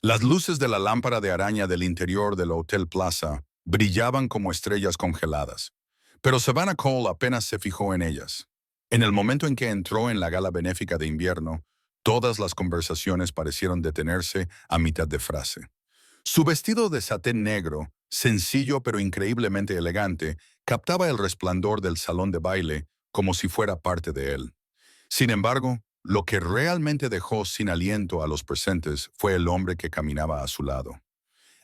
Las luces de la lámpara de araña del interior del Hotel Plaza brillaban como estrellas congeladas, pero Savannah Cole apenas se fijó en ellas. En el momento en que entró en la gala benéfica de invierno, todas las conversaciones parecieron detenerse a mitad de frase. Su vestido de satén negro, sencillo pero increíblemente elegante, captaba el resplandor del salón de baile como si fuera parte de él. Sin embargo, lo que realmente dejó sin aliento a los presentes fue el hombre que caminaba a su lado.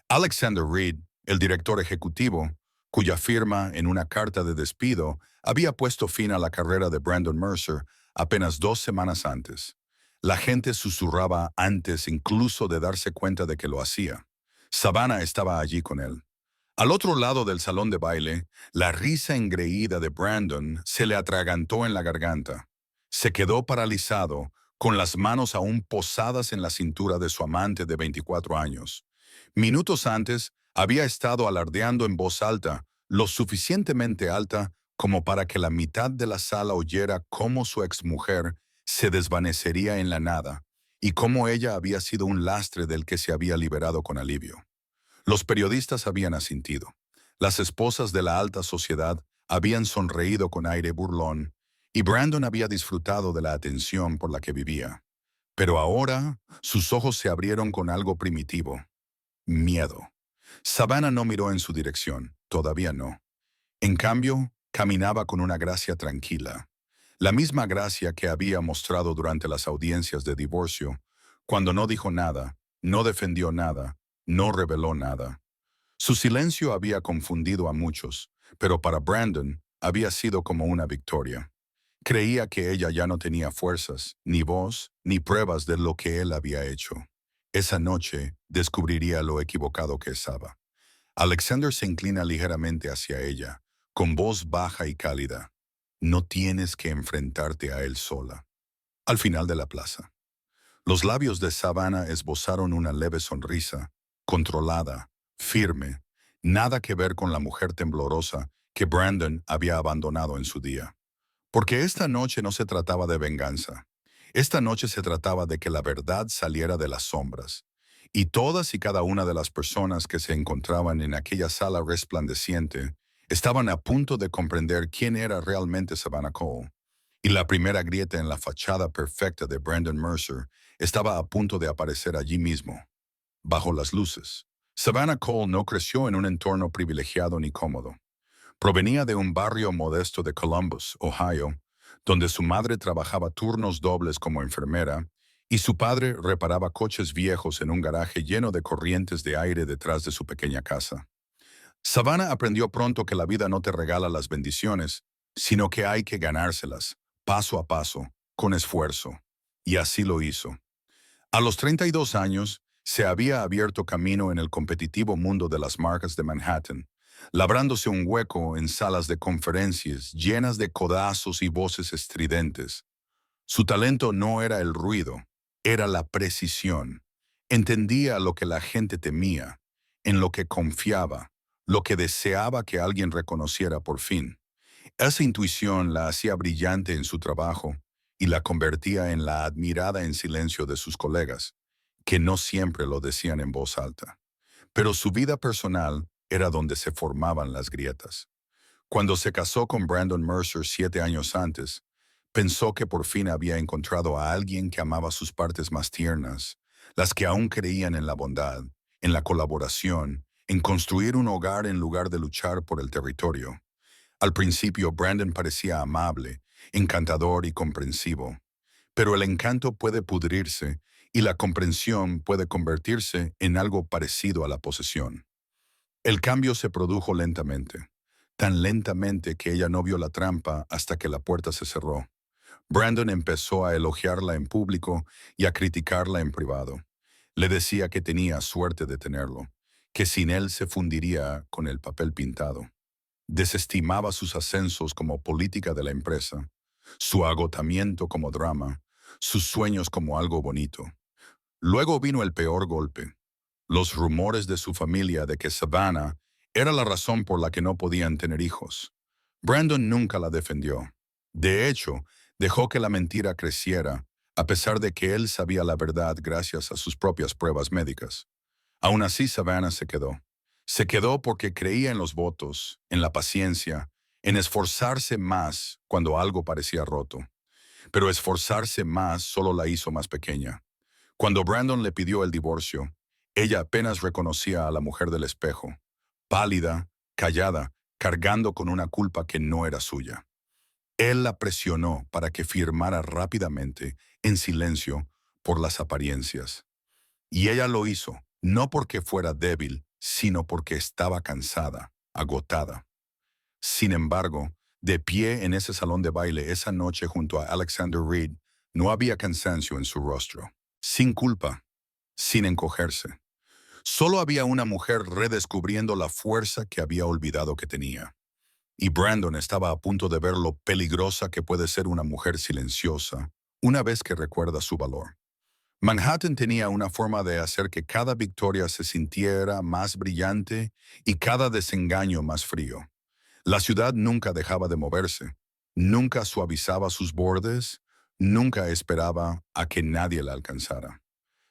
Alexander Reed, el director ejecutivo, cuya firma en una carta de despido había puesto fin a la carrera de Brandon Mercer apenas 2 semanas antes. La gente susurraba antes incluso de darse cuenta de que lo hacía. Savannah estaba allí con él. Al otro lado del salón de baile, la risa engreída de Brandon se le atragantó en la garganta. Se quedó paralizado, con las manos aún posadas en la cintura de su amante de 24 años. Minutos antes, había estado alardeando en voz alta, lo suficientemente alta como para que la mitad de la sala oyera cómo su exmujer se desvanecería en la nada y cómo ella había sido un lastre del que se había liberado con alivio. Los periodistas habían asintido. Las esposas de la alta sociedad habían sonreído con aire burlón y Brandon había disfrutado de la atención por la que vivía. Pero ahora sus ojos se abrieron con algo primitivo: miedo. Savannah no miró en su dirección, todavía no. En cambio, caminaba con una gracia tranquila. La misma gracia que había mostrado durante las audiencias de divorcio, cuando no dijo nada, no defendió nada, no reveló nada. Su silencio había confundido a muchos, pero para Brandon había sido como una victoria. Creía que ella ya no tenía fuerzas, ni voz, ni pruebas de lo que él había hecho. Esa noche descubriría lo equivocado que estaba. Alexander se inclina ligeramente hacia ella, con voz baja y cálida. No tienes que enfrentarte a él sola. Al final de la plaza, los labios de Savannah esbozaron una leve sonrisa, controlada, firme, nada que ver con la mujer temblorosa que Brandon había abandonado en su día. Porque esta noche no se trataba de venganza. Esta noche se trataba de que la verdad saliera de las sombras. Y todas y cada una de las personas que se encontraban en aquella sala resplandeciente estaban a punto de comprender quién era realmente Savannah Cole. Y la primera grieta en la fachada perfecta de Brandon Mercer estaba a punto de aparecer allí mismo, bajo las luces. Savannah Cole no creció en un entorno privilegiado ni cómodo. Provenía de un barrio modesto de Columbus, Ohio, donde su madre trabajaba turnos dobles como enfermera y su padre reparaba coches viejos en un garaje lleno de corrientes de aire detrás de su pequeña casa. Savannah aprendió pronto que la vida no te regala las bendiciones, sino que hay que ganárselas, paso a paso, con esfuerzo. Y así lo hizo. A los 32 años, se había abierto camino en el competitivo mundo de las marcas de Manhattan, labrándose un hueco en salas de conferencias llenas de codazos y voces estridentes. Su talento no era el ruido, era la precisión. Entendía lo que la gente temía, en lo que confiaba, lo que deseaba que alguien reconociera por fin. Esa intuición la hacía brillante en su trabajo y la convertía en la admirada en silencio de sus colegas, que no siempre lo decían en voz alta. Pero su vida personal era donde se formaban las grietas. Cuando se casó con Brandon Mercer 7 años antes, pensó que por fin había encontrado a alguien que amaba sus partes más tiernas, las que aún creían en la bondad, en la colaboración, en construir un hogar en lugar de luchar por el territorio. Al principio, Brandon parecía amable, encantador y comprensivo, pero el encanto puede pudrirse y la comprensión puede convertirse en algo parecido a la posesión. El cambio se produjo lentamente, tan lentamente que ella no vio la trampa hasta que la puerta se cerró. Brandon empezó a elogiarla en público y a criticarla en privado. Le decía que tenía suerte de tenerlo, que sin él se fundiría con el papel pintado. Desestimaba sus ascensos como política de la empresa, su agotamiento como drama, sus sueños como algo bonito. Luego vino el peor golpe: los rumores de su familia de que Savannah era la razón por la que no podían tener hijos. Brandon nunca la defendió. De hecho, dejó que la mentira creciera, a pesar de que él sabía la verdad gracias a sus propias pruebas médicas. Aún así, Savannah se quedó. Se quedó porque creía en los votos, en la paciencia, en esforzarse más cuando algo parecía roto. Pero esforzarse más solo la hizo más pequeña. Cuando Brandon le pidió el divorcio, ella apenas reconocía a la mujer del espejo, pálida, callada, cargando con una culpa que no era suya. Él la presionó para que firmara rápidamente, en silencio, por las apariencias. Y ella lo hizo, no porque fuera débil, sino porque estaba cansada, agotada. Sin embargo, de pie en ese salón de baile esa noche junto a Alexander Reed, no había cansancio en su rostro. Sin culpa, sin encogerse. Solo había una mujer redescubriendo la fuerza que había olvidado que tenía. Y Brandon estaba a punto de ver lo peligrosa que puede ser una mujer silenciosa una vez que recuerda su valor. Manhattan tenía una forma de hacer que cada victoria se sintiera más brillante y cada desengaño más frío. La ciudad nunca dejaba de moverse, nunca suavizaba sus bordes, nunca esperaba a que nadie la alcanzara.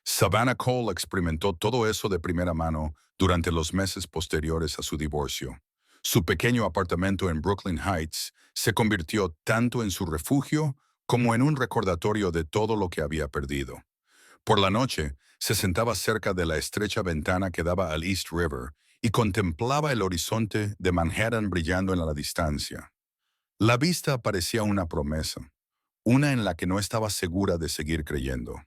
Savannah Cole experimentó todo eso de primera mano durante los meses posteriores a su divorcio. Su pequeño apartamento en Brooklyn Heights se convirtió tanto en su refugio como en un recordatorio de todo lo que había perdido. Por la noche, se sentaba cerca de la estrecha ventana que daba al East River y contemplaba el horizonte de Manhattan brillando en la distancia. La vista parecía una promesa, una en la que no estaba segura de seguir creyendo.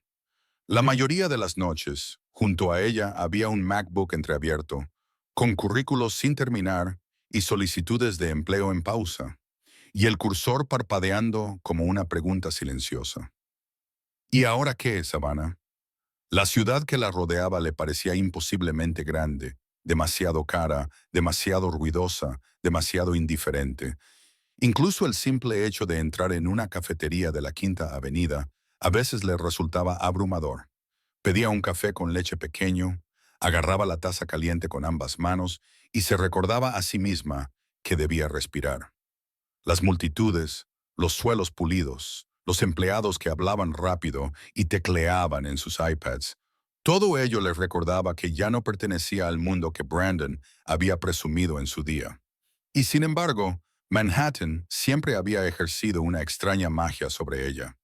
La mayoría de las noches, junto a ella había un MacBook entreabierto, con currículos sin terminar y solicitudes de empleo en pausa, y el cursor parpadeando como una pregunta silenciosa. ¿Y ahora qué, Savannah? La ciudad que la rodeaba le parecía imposiblemente grande, demasiado cara, demasiado ruidosa, demasiado indiferente. Incluso el simple hecho de entrar en una cafetería de la Quinta Avenida a veces le resultaba abrumador. Pedía un café con leche pequeño, agarraba la taza caliente con ambas manos y se recordaba a sí misma que debía respirar. Las multitudes, los suelos pulidos, los empleados que hablaban rápido y tecleaban en sus iPads, todo ello les recordaba que ya no pertenecía al mundo que Brandon había presumido en su día. Y sin embargo, Manhattan siempre había ejercido una extraña magia sobre ella.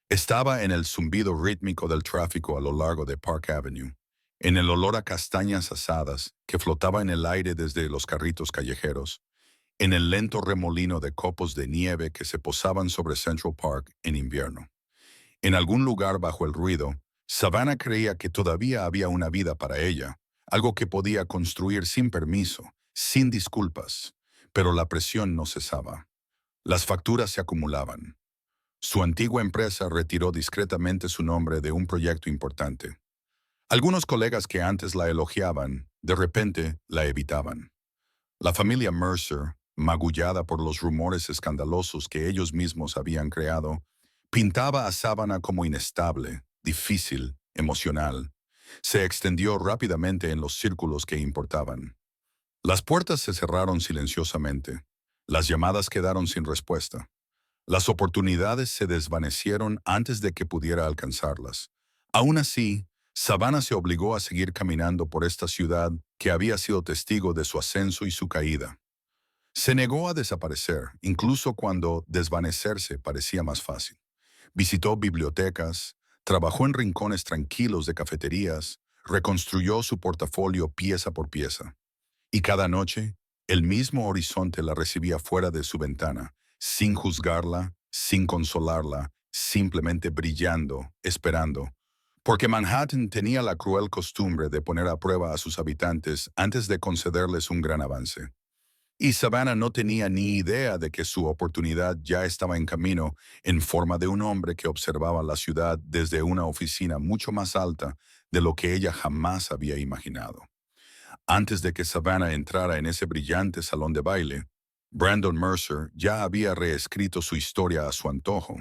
Estaba en el zumbido rítmico del tráfico a lo largo de Park Avenue, en el olor a castañas asadas que flotaba en el aire desde los carritos callejeros, en el lento remolino de copos de nieve que se posaban sobre Central Park en invierno. En algún lugar bajo el ruido, Savannah creía que todavía había una vida para ella, algo que podía construir sin permiso, sin disculpas, pero la presión no cesaba. Las facturas se acumulaban. Su antigua empresa retiró discretamente su nombre de un proyecto importante. Algunos colegas que antes la elogiaban, de repente la evitaban. La familia Mercer, magullada por los rumores escandalosos que ellos mismos habían creado, pintaba a Savannah como inestable, difícil, emocional. Se extendió rápidamente en los círculos que importaban. Las puertas se cerraron silenciosamente. Las llamadas quedaron sin respuesta. Las oportunidades se desvanecieron antes de que pudiera alcanzarlas. Aún así, Savannah se obligó a seguir caminando por esta ciudad que había sido testigo de su ascenso y su caída. Se negó a desaparecer, incluso cuando desvanecerse parecía más fácil. Visitó bibliotecas, trabajó en rincones tranquilos de cafeterías, reconstruyó su portafolio pieza por pieza. Y cada noche, el mismo horizonte la recibía fuera de su ventana, sin juzgarla, sin consolarla, simplemente brillando, esperando. Porque Manhattan tenía la cruel costumbre de poner a prueba a sus habitantes antes de concederles un gran avance. Y Savannah no tenía ni idea de que su oportunidad ya estaba en camino en forma de un hombre que observaba la ciudad desde una oficina mucho más alta de lo que ella jamás había imaginado. Antes de que Savannah entrara en ese brillante salón de baile, Brandon Mercer ya había reescrito su historia a su antojo.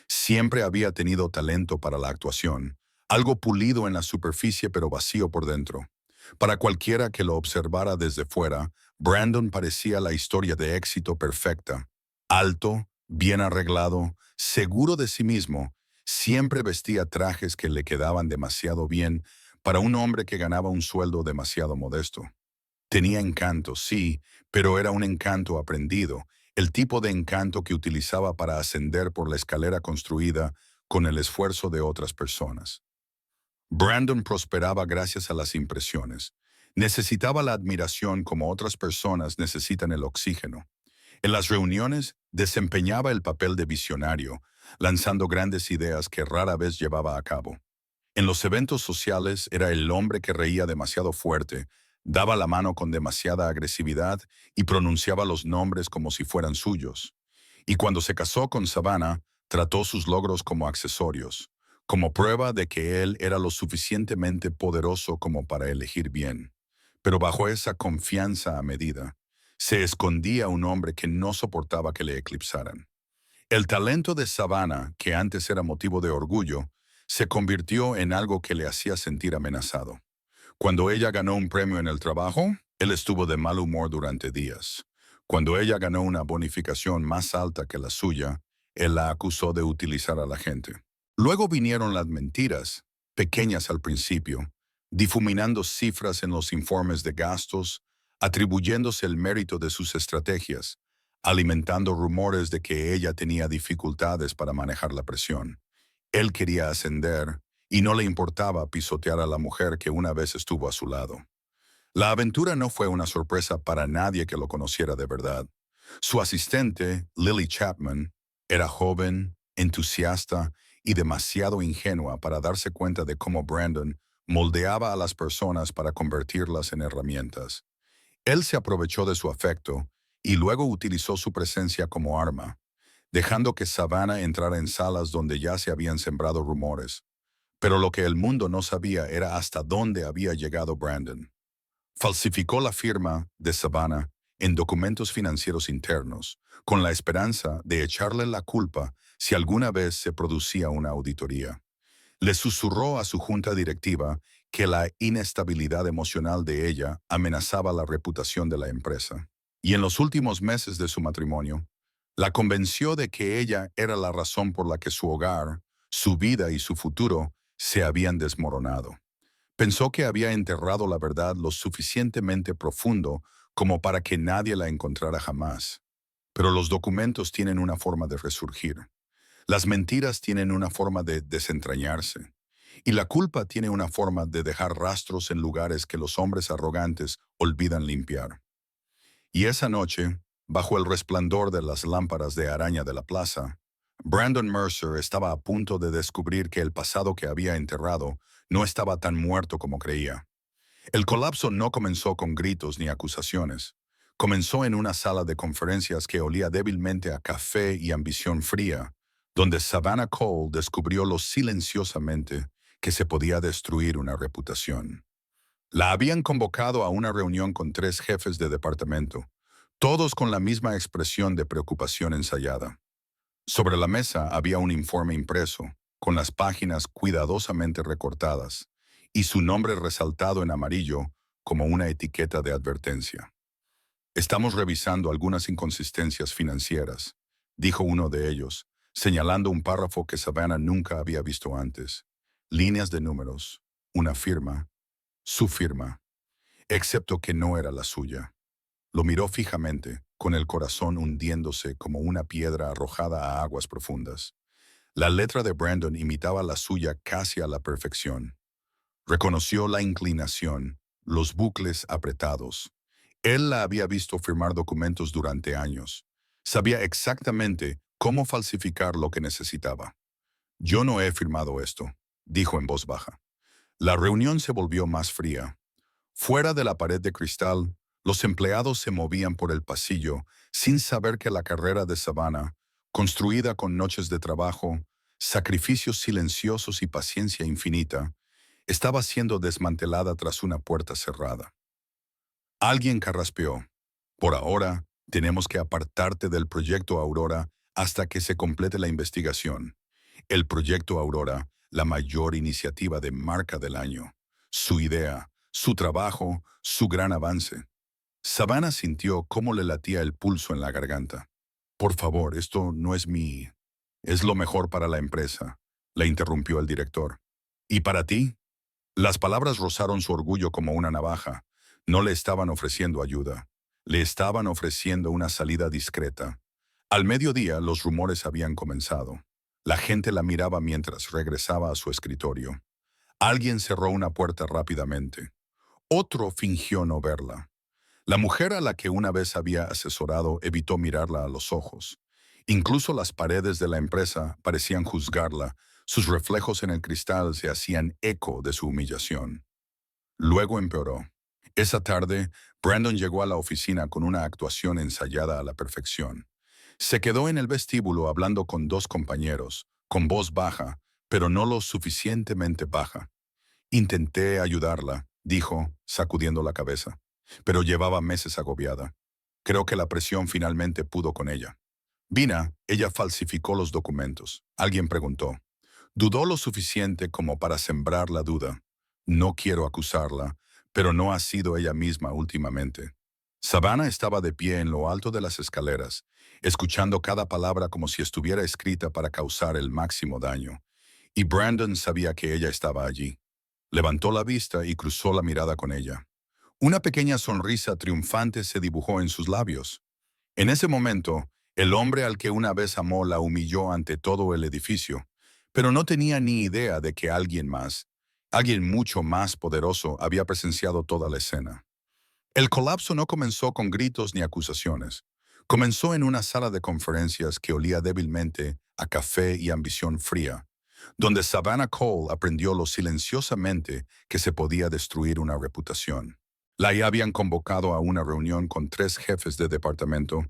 Siempre había tenido talento para la actuación, algo pulido en la superficie pero vacío por dentro. Para cualquiera que lo observara desde fuera, Brandon parecía la historia de éxito perfecta. Alto, bien arreglado, seguro de sí mismo, Siempre vestía trajes que le quedaban demasiado bien para un hombre que ganaba un sueldo demasiado modesto. Tenía encanto, sí, pero era un encanto aprendido, el tipo de encanto que utilizaba para ascender por la escalera construida con el esfuerzo de otras personas. Brandon prosperaba gracias a las impresiones. Necesitaba la admiración como otras personas necesitan el oxígeno. En las reuniones desempeñaba el papel de visionario, lanzando grandes ideas que rara vez llevaba a cabo. En los eventos sociales era el hombre que reía demasiado fuerte, daba la mano con demasiada agresividad y pronunciaba los nombres como si fueran suyos. Y cuando se casó con Savannah, trató sus logros como accesorios, como prueba de que él era lo suficientemente poderoso como para elegir bien. Pero bajo esa confianza a medida, se escondía un hombre que no soportaba que le eclipsaran. El talento de Savannah, que antes era motivo de orgullo, se convirtió en algo que le hacía sentir amenazado. Cuando ella ganó un premio en el trabajo, él estuvo de mal humor durante días. Cuando ella ganó una bonificación más alta que la suya, él la acusó de utilizar a la gente. Luego vinieron las mentiras, pequeñas al principio, difuminando cifras en los informes de gastos, atribuyéndose el mérito de sus estrategias, alimentando rumores de que ella tenía dificultades para manejar la presión. Él quería ascender y no le importaba pisotear a la mujer que una vez estuvo a su lado. La aventura no fue una sorpresa para nadie que lo conociera de verdad. Su asistente, Lily Chapman, era joven, entusiasta y demasiado ingenua para darse cuenta de cómo Brandon moldeaba a las personas para convertirlas en herramientas. Él se aprovechó de su afecto y luego utilizó su presencia como arma, dejando que Savannah entrara en salas donde ya se habían sembrado rumores. Pero lo que el mundo no sabía era hasta dónde había llegado Brandon. Falsificó la firma de Savannah en documentos financieros internos, con la esperanza de echarle la culpa si alguna vez se producía una auditoría. Le susurró a su junta directiva que la inestabilidad emocional de ella amenazaba la reputación de la empresa. Y en los últimos meses de su matrimonio, la convenció de que ella era la razón por la que su hogar, su vida y su futuro se habían desmoronado. Pensó que había enterrado la verdad lo suficientemente profundo como para que nadie la encontrara jamás. Pero los documentos tienen una forma de resurgir. Las mentiras tienen una forma de desentrañarse. Y la culpa tiene una forma de dejar rastros en lugares que los hombres arrogantes olvidan limpiar. Y esa noche, bajo el resplandor de las lámparas de araña de la plaza, Brandon Mercer estaba a punto de descubrir que el pasado que había enterrado no estaba tan muerto como creía. El colapso no comenzó con gritos ni acusaciones. Comenzó en una sala de conferencias que olía débilmente a café y ambición fría, donde Savannah Cole descubrió lo silenciosamente que se podía destruir una reputación. La habían convocado a una reunión con 3 jefes de departamento, todos con la misma expresión de preocupación ensayada. Sobre la mesa había un informe impreso, con las páginas cuidadosamente recortadas, y su nombre resaltado en amarillo como una etiqueta de advertencia. Estamos revisando algunas inconsistencias financieras, dijo uno de ellos, señalando un párrafo que Savannah nunca había visto antes. Líneas de números, una firma, su firma, excepto que no era la suya. Lo miró fijamente, con el corazón hundiéndose como una piedra arrojada a aguas profundas. La letra de Brandon imitaba la suya casi a la perfección. Reconoció la inclinación, los bucles apretados. Él la había visto firmar documentos durante años. Sabía exactamente cómo falsificar lo que necesitaba. Yo no he firmado esto, dijo en voz baja. La reunión se volvió más fría. Fuera de la pared de cristal, los empleados se movían por el pasillo sin saber que la carrera de Savannah, construida con noches de trabajo, sacrificios silenciosos y paciencia infinita, estaba siendo desmantelada tras una puerta cerrada. Alguien carraspeó. Por ahora, tenemos que apartarte del proyecto Aurora hasta que se complete la investigación. El proyecto Aurora, la mayor iniciativa de marca del año. Su idea, su trabajo, su gran avance. Savannah sintió cómo le latía el pulso en la garganta. Por favor, esto no es es lo mejor para la empresa. la interrumpió el director. ¿Y para ti? Las palabras rozaron su orgullo como una navaja. No le estaban ofreciendo ayuda. Le estaban ofreciendo una salida discreta. Al mediodía, los rumores habían comenzado. La gente la miraba mientras regresaba a su escritorio. Alguien cerró una puerta rápidamente. Otro fingió no verla. La mujer a la que una vez había asesorado evitó mirarla a los ojos. Incluso las paredes de la empresa parecían juzgarla. Sus reflejos en el cristal se hacían eco de su humillación. Luego empeoró. Esa tarde, Brandon llegó a la oficina con una actuación ensayada a la perfección. Se quedó en el vestíbulo hablando con dos compañeros, con voz baja, pero no lo suficientemente baja. Intenté ayudarla, dijo, sacudiendo la cabeza, pero llevaba meses agobiada. Creo que la presión finalmente pudo con ella. Vina, ella falsificó los documentos. Alguien preguntó. Dudó lo suficiente como para sembrar la duda. No quiero acusarla, pero no ha sido ella misma últimamente. Savannah estaba de pie en lo alto de las escaleras, escuchando cada palabra como si estuviera escrita para causar el máximo daño. Y Brandon sabía que ella estaba allí. Levantó la vista y cruzó la mirada con ella. Una pequeña sonrisa triunfante se dibujó en sus labios. En ese momento, el hombre al que una vez amó la humilló ante todo el edificio, pero no tenía ni idea de que alguien más, alguien mucho más poderoso, había presenciado toda la escena. El colapso no comenzó con gritos ni acusaciones. Comenzó en una sala de conferencias que olía débilmente a café y ambición fría, donde Savannah Cole aprendió lo silenciosamente que se podía destruir una reputación. La habían convocado a una reunión con 3 jefes de departamento,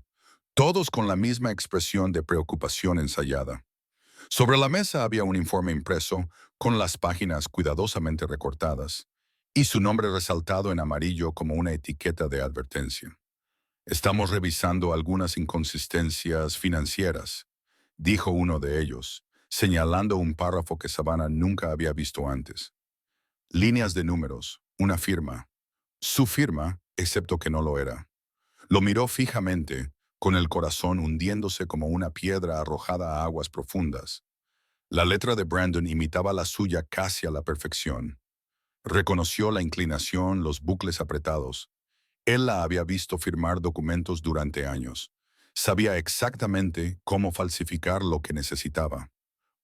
todos con la misma expresión de preocupación ensayada. Sobre la mesa había un informe impreso, con las páginas cuidadosamente recortadas, y su nombre resaltado en amarillo como una etiqueta de advertencia. Estamos revisando algunas inconsistencias financieras, dijo uno de ellos, señalando un párrafo que Savannah nunca había visto antes. Líneas de números, una firma. Su firma, excepto que no lo era. Lo miró fijamente, con el corazón hundiéndose como una piedra arrojada a aguas profundas. La letra de Brandon imitaba la suya casi a la perfección. Reconoció la inclinación, los bucles apretados. Él la había visto firmar documentos durante años. Sabía exactamente cómo falsificar lo que necesitaba.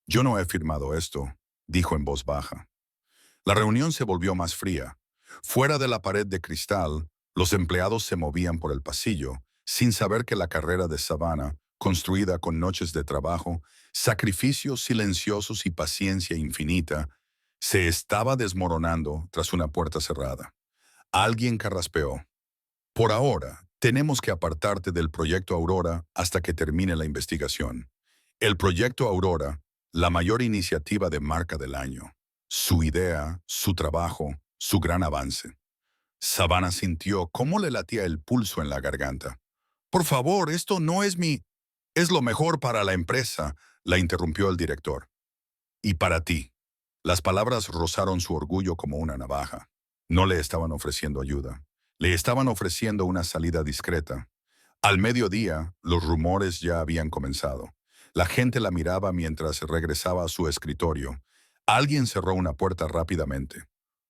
Yo no he firmado esto, dijo en voz baja. La reunión se volvió más fría. Fuera de la pared de cristal, los empleados se movían por el pasillo, sin saber que la carrera de Savannah, construida con noches de trabajo, sacrificios silenciosos y paciencia infinita, se estaba desmoronando tras una puerta cerrada. Alguien carraspeó. Por ahora, tenemos que apartarte del proyecto Aurora hasta que termine la investigación. El proyecto Aurora, la mayor iniciativa de marca del año. Su idea, su trabajo, su gran avance. Savannah sintió cómo le latía el pulso en la garganta. Por favor, esto no es mi... Es lo mejor para la empresa, la interrumpió el director. Y para ti. Las palabras rozaron su orgullo como una navaja. No le estaban ofreciendo ayuda. Le estaban ofreciendo una salida discreta. Al mediodía, los rumores ya habían comenzado. La gente la miraba mientras regresaba a su escritorio. Alguien cerró una puerta rápidamente.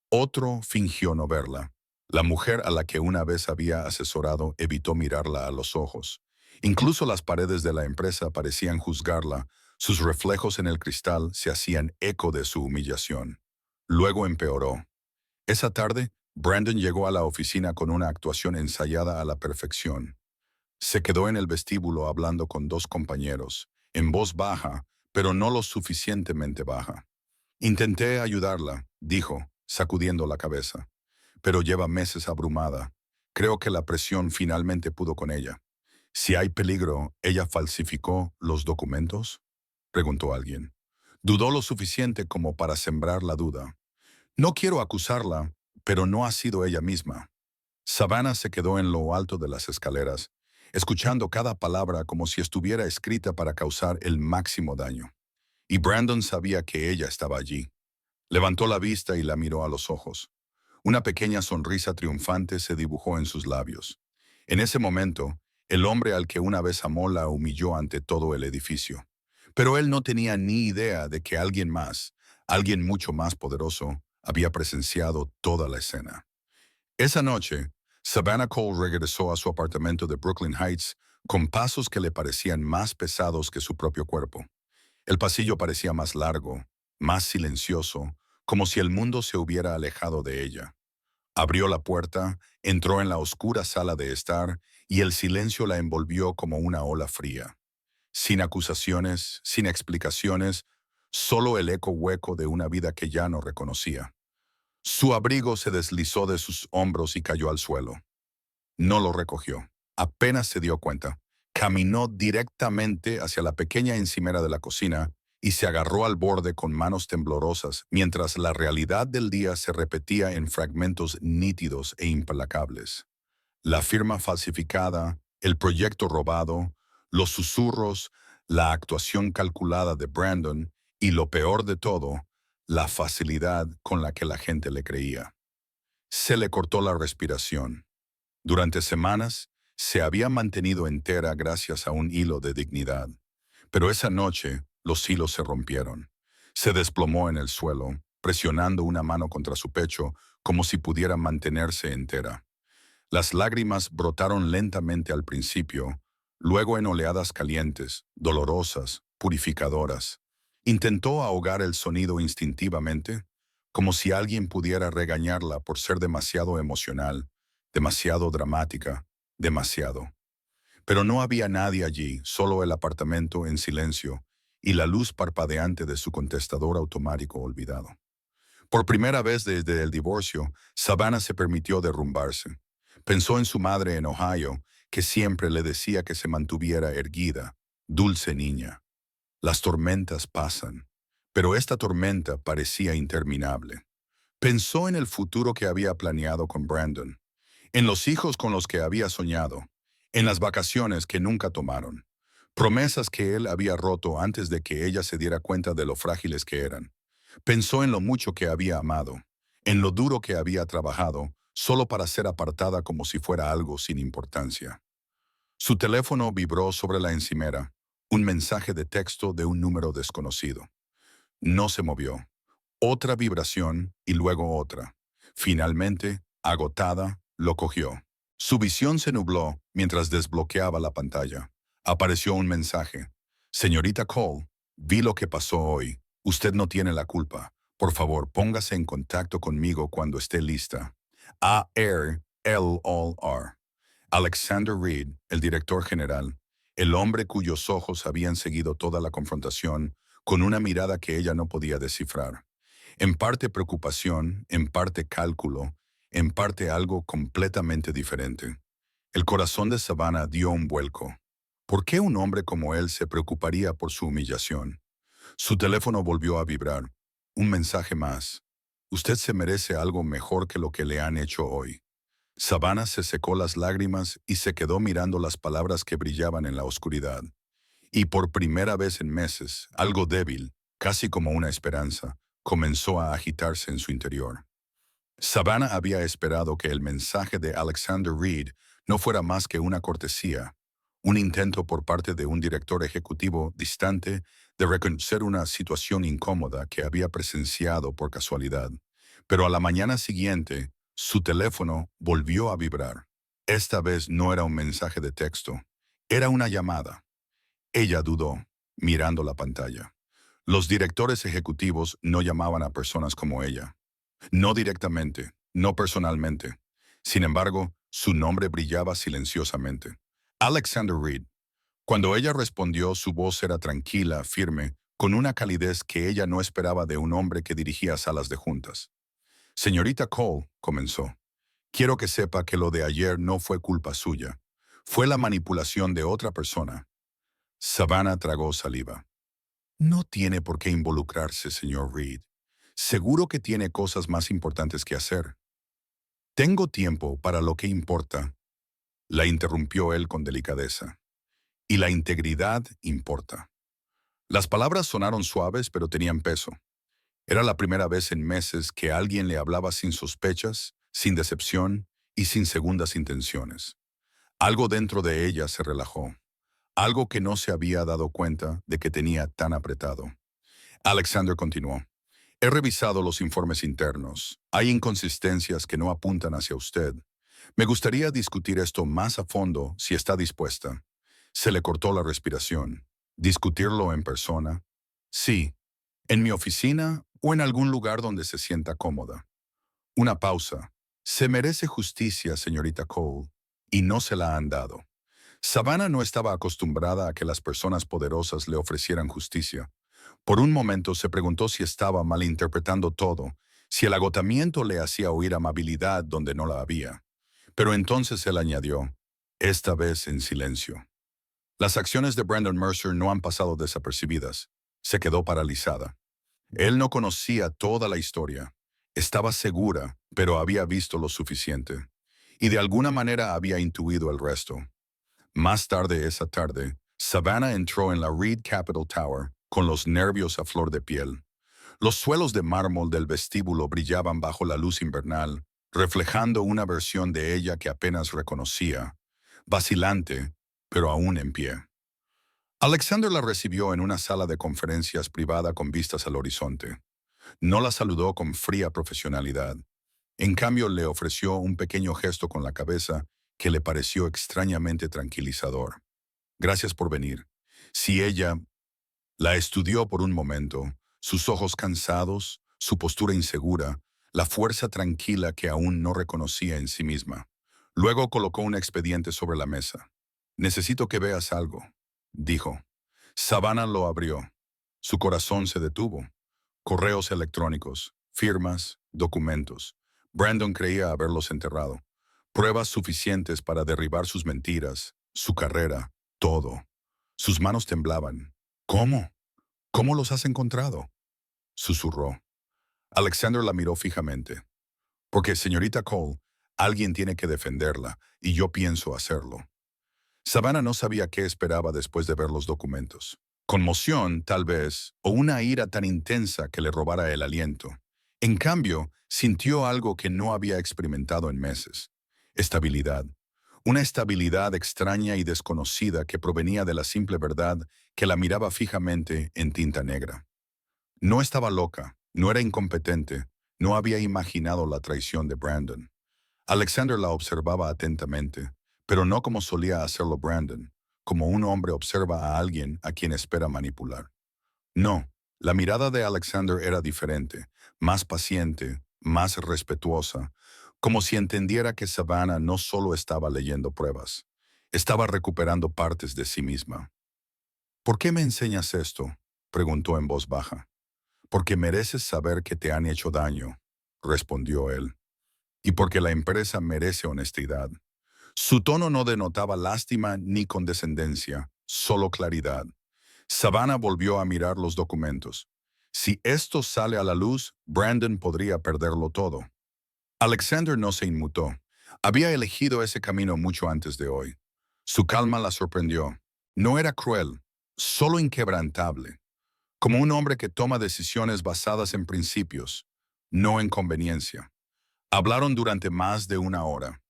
Otro fingió no verla. La mujer a la que una vez había asesorado evitó mirarla a los ojos. Incluso las paredes de la empresa parecían juzgarla. Sus reflejos en el cristal se hacían eco de su humillación. Luego empeoró. Esa tarde, Brandon llegó a la oficina con una actuación ensayada a la perfección. Se quedó en el vestíbulo hablando con dos compañeros, en voz baja, pero no lo suficientemente baja. Intenté ayudarla, dijo, sacudiendo la cabeza, pero lleva meses abrumada. Creo que la presión finalmente pudo con ella. Si hay peligro, ¿ella falsificó los documentos?, preguntó alguien. Dudó lo suficiente como para sembrar la duda. No quiero acusarla, pero no ha sido ella misma. Savannah se quedó en lo alto de las escaleras, escuchando cada palabra como si estuviera escrita para causar el máximo daño. Y Brandon sabía que ella estaba allí. Levantó la vista y la miró a los ojos. Una pequeña sonrisa triunfante se dibujó en sus labios. En ese momento, el hombre al que una vez amó la humilló ante todo el edificio. Pero él no tenía ni idea de que alguien más, alguien mucho más poderoso, había presenciado toda la escena. Esa noche, Savannah Cole regresó a su apartamento de Brooklyn Heights con pasos que le parecían más pesados que su propio cuerpo. El pasillo parecía más largo, más silencioso, como si el mundo se hubiera alejado de ella. Abrió la puerta, entró en la oscura sala de estar y el silencio la envolvió como una ola fría. Sin acusaciones, sin explicaciones, solo el eco hueco de una vida que ya no reconocía. Su abrigo se deslizó de sus hombros y cayó al suelo. No lo recogió. Apenas se dio cuenta. Caminó directamente hacia la pequeña encimera de la cocina y se agarró al borde con manos temblorosas mientras la realidad del día se repetía en fragmentos nítidos e implacables. La firma falsificada, el proyecto robado, los susurros, la actuación calculada de Brandon y lo peor de todo, la facilidad con la que la gente le creía. Se le cortó la respiración. Durante semanas se había mantenido entera gracias a un hilo de dignidad. Pero esa noche los hilos se rompieron. Se desplomó en el suelo, presionando una mano contra su pecho como si pudiera mantenerse entera. Las lágrimas brotaron lentamente al principio, luego en oleadas calientes, dolorosas, purificadoras. Intentó ahogar el sonido instintivamente, como si alguien pudiera regañarla por ser demasiado emocional, demasiado dramática, demasiado. Pero no había nadie allí, solo el apartamento en silencio y la luz parpadeante de su contestador automático olvidado. Por primera vez desde el divorcio, Savannah se permitió derrumbarse. Pensó en su madre en Ohio, que siempre le decía que se mantuviera erguida, dulce niña. Las tormentas pasan, pero esta tormenta parecía interminable. Pensó en el futuro que había planeado con Brandon, en los hijos con los que había soñado, en las vacaciones que nunca tomaron, promesas que él había roto antes de que ella se diera cuenta de lo frágiles que eran. Pensó en lo mucho que había amado, en lo duro que había trabajado, solo para ser apartada como si fuera algo sin importancia. Su teléfono vibró sobre la encimera, un mensaje de texto de un número desconocido. No se movió. Otra vibración y luego otra. Finalmente, agotada, lo cogió. Su visión se nubló mientras desbloqueaba la pantalla. Apareció un mensaje. Señorita Cole, vi lo que pasó hoy. Usted no tiene la culpa. Por favor, póngase en contacto conmigo cuando esté lista. A-R-L-O-R. Alexander Reed, el director general, el hombre cuyos ojos habían seguido toda la confrontación, con una mirada que ella no podía descifrar. En parte preocupación, en parte cálculo, en parte algo completamente diferente. El corazón de Savannah dio un vuelco. ¿Por qué un hombre como él se preocuparía por su humillación? Su teléfono volvió a vibrar. Un mensaje más. Usted se merece algo mejor que lo que le han hecho hoy. Savannah se secó las lágrimas y se quedó mirando las palabras que brillaban en la oscuridad. Y por primera vez en meses, algo débil, casi como una esperanza, comenzó a agitarse en su interior. Savannah había esperado que el mensaje de Alexander Reed no fuera más que una cortesía, un intento por parte de un director ejecutivo distante de reconocer una situación incómoda que había presenciado por casualidad. Pero a la mañana siguiente, su teléfono volvió a vibrar. Esta vez no era un mensaje de texto, era una llamada. Ella dudó, mirando la pantalla. Los directores ejecutivos no llamaban a personas como ella. No directamente, no personalmente. Sin embargo, su nombre brillaba silenciosamente. Alexander Reed. Cuando ella respondió, su voz era tranquila, firme, con una calidez que ella no esperaba de un hombre que dirigía salas de juntas. Señorita Cole, comenzó. Quiero que sepa que lo de ayer no fue culpa suya. Fue la manipulación de otra persona. Savannah tragó saliva. No tiene por qué involucrarse, señor Reed. Seguro que tiene cosas más importantes que hacer. Tengo tiempo para lo que importa, la interrumpió él con delicadeza. Y la integridad importa. Las palabras sonaron suaves, pero tenían peso. Era la primera vez en meses que alguien le hablaba sin sospechas, sin decepción y sin segundas intenciones. Algo dentro de ella se relajó. algo que no se había dado cuenta de que tenía tan apretado. Alexander continuó. He revisado los informes internos. Hay inconsistencias que no apuntan hacia usted. Me gustaría discutir esto más a fondo si está dispuesta. Se le cortó la respiración. ¿Discutirlo en persona? Sí. ¿En mi oficina o en algún lugar donde se sienta cómoda? Una pausa. Se merece justicia, señorita Cole, y no se la han dado. Savannah no estaba acostumbrada a que las personas poderosas le ofrecieran justicia. Por un momento se preguntó si estaba malinterpretando todo, si el agotamiento le hacía oír amabilidad donde no la había. Pero entonces él añadió, esta vez en silencio. Las acciones de Brandon Mercer no han pasado desapercibidas. Se quedó paralizada. Él no conocía toda la historia. Estaba segura, pero había visto lo suficiente. Y de alguna manera había intuido el resto. Más tarde esa tarde, Savannah entró en la Reed Capital Tower con los nervios a flor de piel. Los suelos de mármol del vestíbulo brillaban bajo la luz invernal, reflejando una versión de ella que apenas reconocía, vacilante, pero aún en pie. Alexander la recibió en una sala de conferencias privada con vistas al horizonte. No la saludó con fría profesionalidad. En cambio, le ofreció un pequeño gesto con la cabeza que le pareció extrañamente tranquilizador. Gracias por venir. Si ella la estudió por un momento, sus ojos cansados, su postura insegura, la fuerza tranquila que aún no reconocía en sí misma. Luego colocó un expediente sobre la mesa. Necesito que veas algo, dijo. Savannah lo abrió. Su corazón se detuvo. Correos electrónicos, firmas, documentos. Brandon creía haberlos enterrado. Pruebas suficientes para derribar sus mentiras, su carrera, todo. Sus manos temblaban. ¿Cómo? ¿Cómo los has encontrado? Susurró. Alexander la miró fijamente. Porque, señorita Cole, alguien tiene que defenderla, y yo pienso hacerlo. Savannah no sabía qué esperaba después de ver los documentos. Conmoción, tal vez, o una ira tan intensa que le robara el aliento. En cambio, sintió algo que no había experimentado en meses. Estabilidad. Una estabilidad extraña y desconocida que provenía de la simple verdad que la miraba fijamente en tinta negra. No estaba loca, no era incompetente, no había imaginado la traición de Brandon. Alexander la observaba atentamente, pero no como solía hacerlo Brandon, como un hombre observa a alguien a quien espera manipular. No, la mirada de Alexander era diferente, más paciente, más respetuosa, como si entendiera que Savannah no solo estaba leyendo pruebas, estaba recuperando partes de sí misma. ¿Por qué me enseñas esto?, preguntó en voz baja. Porque mereces saber que te han hecho daño, respondió él. Y porque la empresa merece honestidad. Su tono no denotaba lástima ni condescendencia, solo claridad. Savannah volvió a mirar los documentos. Si esto sale a la luz, Brandon podría perderlo todo. Alexander no se inmutó. Había elegido ese camino mucho antes de hoy. Su calma la sorprendió. No era cruel, solo inquebrantable, como un hombre que toma decisiones basadas en principios, no en conveniencia. Hablaron durante más de una hora.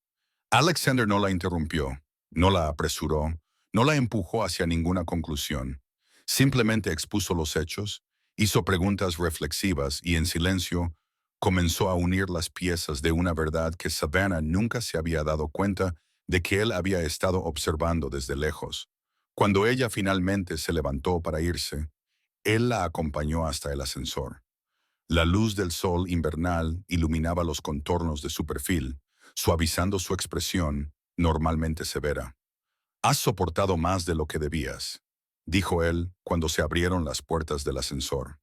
Alexander no la interrumpió, no la apresuró, no la empujó hacia ninguna conclusión. Simplemente expuso los hechos, hizo preguntas reflexivas y en silencio comenzó a unir las piezas de una verdad que Savannah nunca se había dado cuenta de que él había estado observando desde lejos. Cuando ella finalmente se levantó para irse, él la acompañó hasta el ascensor. La luz del sol invernal iluminaba los contornos de su perfil, suavizando su expresión, normalmente severa. «Has soportado más de lo que debías», dijo él cuando se abrieron las puertas del ascensor.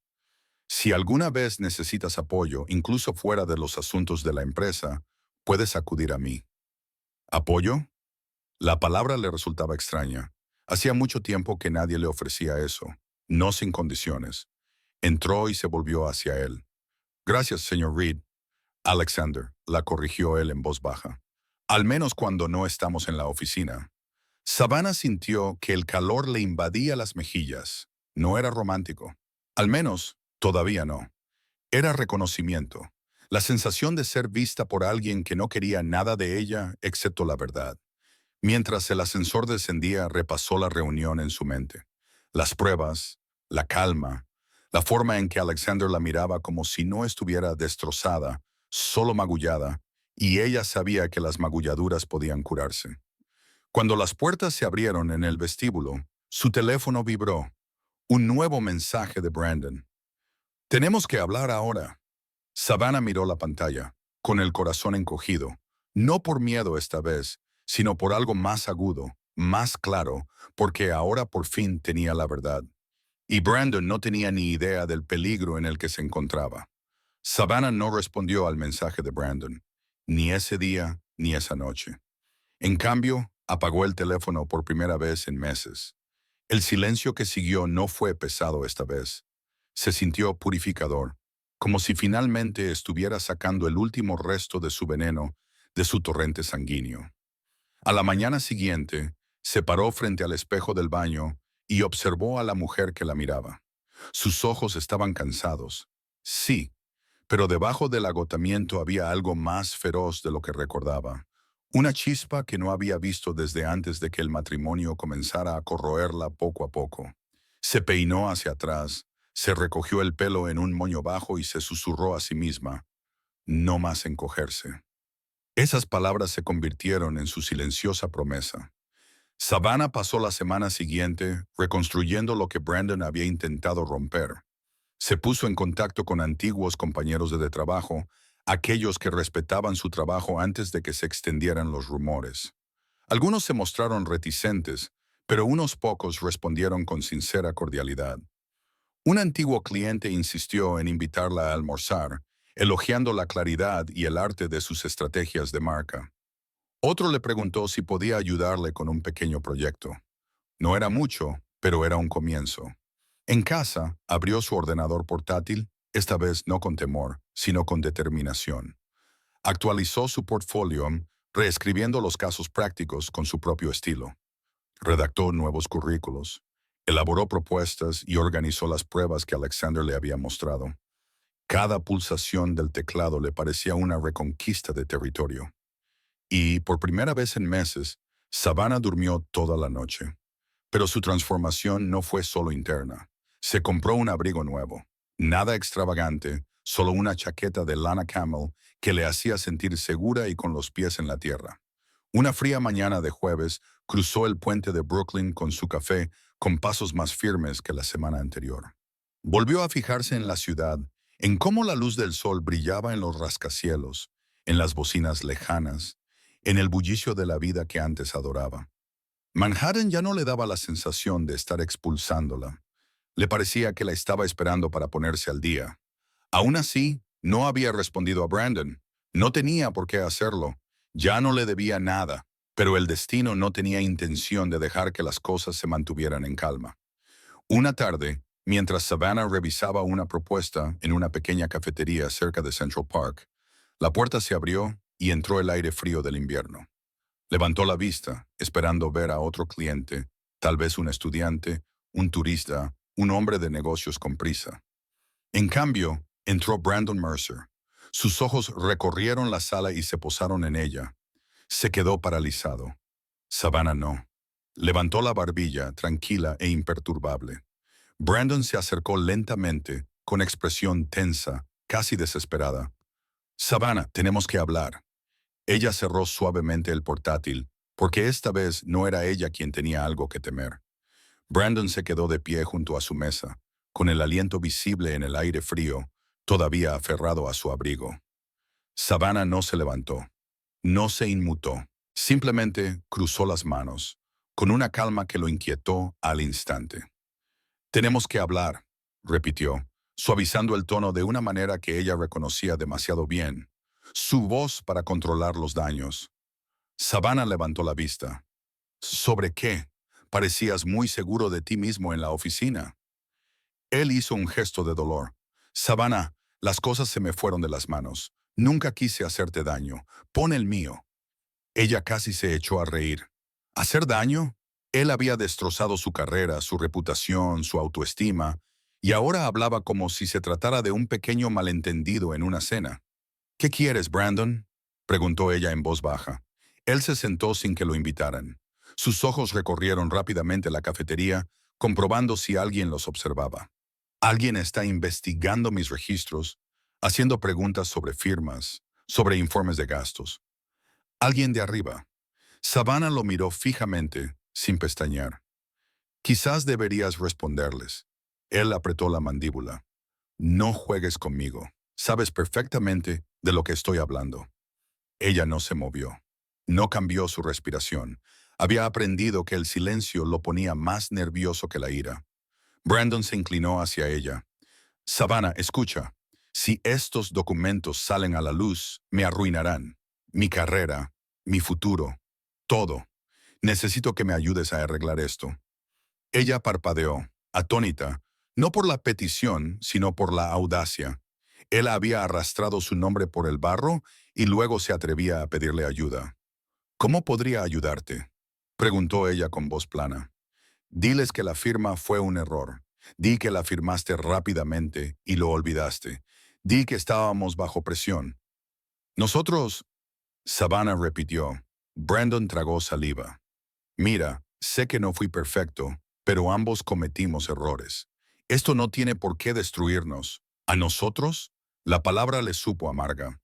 «Si alguna vez necesitas apoyo, incluso fuera de los asuntos de la empresa, puedes acudir a mí». ¿Apoyo? La palabra le resultaba extraña. Hacía mucho tiempo que nadie le ofrecía eso, no sin condiciones. Entró y se volvió hacia él. «Gracias, señor Reed». «Alexander», la corrigió él en voz baja. «Al menos cuando no estamos en la oficina». Savannah sintió que el calor le invadía las mejillas. No era romántico. Al menos, todavía no. Era reconocimiento. La sensación de ser vista por alguien que no quería nada de ella excepto la verdad. Mientras el ascensor descendía, repasó la reunión en su mente. Las pruebas, la calma, la forma en que Alexander la miraba como si no estuviera destrozada, solo magullada, y ella sabía que las magulladuras podían curarse. Cuando las puertas se abrieron en el vestíbulo, su teléfono vibró. Un nuevo mensaje de Brandon. Tenemos que hablar ahora. Savannah miró la pantalla, con el corazón encogido, no por miedo esta vez, sino por algo más agudo, más claro, porque ahora por fin tenía la verdad. Y Brandon no tenía ni idea del peligro en el que se encontraba. Savannah no respondió al mensaje de Brandon, ni ese día ni esa noche. En cambio, apagó el teléfono por primera vez en meses. El silencio que siguió no fue pesado esta vez. Se sintió purificador, como si finalmente estuviera sacando el último resto de su veneno de su torrente sanguíneo. A la mañana siguiente, se paró frente al espejo del baño y observó a la mujer que la miraba. Sus ojos estaban cansados. Sí, pero debajo del agotamiento había algo más feroz de lo que recordaba. Una chispa que no había visto desde antes de que el matrimonio comenzara a corroerla poco a poco. Se peinó hacia atrás, se recogió el pelo en un moño bajo y se susurró a sí misma, no más encogerse. Esas palabras se convirtieron en su silenciosa promesa. Savannah pasó la semana siguiente reconstruyendo lo que Brandon había intentado romper. Se puso en contacto con antiguos compañeros de trabajo, aquellos que respetaban su trabajo antes de que se extendieran los rumores. Algunos se mostraron reticentes, pero unos pocos respondieron con sincera cordialidad. Un antiguo cliente insistió en invitarla a almorzar, elogiando la claridad y el arte de sus estrategias de marca. Otro le preguntó si podía ayudarle con un pequeño proyecto. No era mucho, pero era un comienzo. En casa, abrió su ordenador portátil, esta vez no con temor, sino con determinación. Actualizó su portfolio, reescribiendo los casos prácticos con su propio estilo. Redactó nuevos currículos, elaboró propuestas y organizó las pruebas que Alexander le había mostrado. Cada pulsación del teclado le parecía una reconquista de territorio. Y, por primera vez en meses, Savannah durmió toda la noche. Pero su transformación no fue solo interna. Se compró un abrigo nuevo. Nada extravagante, solo una chaqueta de lana camel que le hacía sentir segura y con los pies en la tierra. Una fría mañana de jueves, cruzó el puente de Brooklyn con su café con pasos más firmes que la semana anterior. Volvió a fijarse en la ciudad, en cómo la luz del sol brillaba en los rascacielos, en las bocinas lejanas, en el bullicio de la vida que antes adoraba. Manhattan ya no le daba la sensación de estar expulsándola. Le parecía que la estaba esperando para ponerse al día. Aún así, no había respondido a Brandon. No tenía por qué hacerlo. Ya no le debía nada, pero el destino no tenía intención de dejar que las cosas se mantuvieran en calma. Una tarde, mientras Savannah revisaba una propuesta en una pequeña cafetería cerca de Central Park, la puerta se abrió y entró el aire frío del invierno. Levantó la vista, esperando ver a otro cliente, tal vez un estudiante, un turista, un hombre de negocios con prisa. En cambio, entró Brandon Mercer. Sus ojos recorrieron la sala y se posaron en ella. Se quedó paralizado. Savannah no. Levantó la barbilla, tranquila e imperturbable. Brandon se acercó lentamente, con expresión tensa, casi desesperada. Savannah, tenemos que hablar. Ella cerró suavemente el portátil, porque esta vez no era ella quien tenía algo que temer. Brandon se quedó de pie junto a su mesa, con el aliento visible en el aire frío, todavía aferrado a su abrigo. Savannah no se levantó, no se inmutó, simplemente cruzó las manos, con una calma que lo inquietó al instante. Tenemos que hablar, repitió, suavizando el tono de una manera que ella reconocía demasiado bien. Su voz para controlar los daños. Savannah levantó la vista. ¿Sobre qué? Parecías muy seguro de ti mismo en la oficina. Él hizo un gesto de dolor. Savannah, las cosas se me fueron de las manos. Nunca quise hacerte daño. Pon el mío. Ella casi se echó a reír. ¿Hacer daño? Él había destrozado su carrera, su reputación, su autoestima, y ahora hablaba como si se tratara de un pequeño malentendido en una cena. ¿Qué quieres, Brandon?, preguntó ella en voz baja. Él se sentó sin que lo invitaran. Sus ojos recorrieron rápidamente la cafetería, comprobando si alguien los observaba. Alguien está investigando mis registros, haciendo preguntas sobre firmas, sobre informes de gastos. Alguien de arriba. Savannah lo miró fijamente, sin pestañear. Quizás deberías responderles. Él apretó la mandíbula. No juegues conmigo. Sabes perfectamente de lo que estoy hablando. Ella no se movió. No cambió su respiración. Había aprendido que el silencio lo ponía más nervioso que la ira. Brandon se inclinó hacia ella. Savannah, escucha. Si estos documentos salen a la luz, me arruinarán. Mi carrera, mi futuro, todo. Necesito que me ayudes a arreglar esto. Ella parpadeó, atónita, no por la petición, sino por la audacia. Él había arrastrado su nombre por el barro y luego se atrevía a pedirle ayuda. ¿Cómo podría ayudarte?, preguntó ella con voz plana. Diles que la firma fue un error. Di que la firmaste rápidamente y lo olvidaste. Di que estábamos bajo presión. Nosotros, Savannah repitió. Brandon tragó saliva. Mira, sé que no fui perfecto, pero ambos cometimos errores. Esto no tiene por qué destruirnos. ¿A nosotros? La palabra le supo amarga.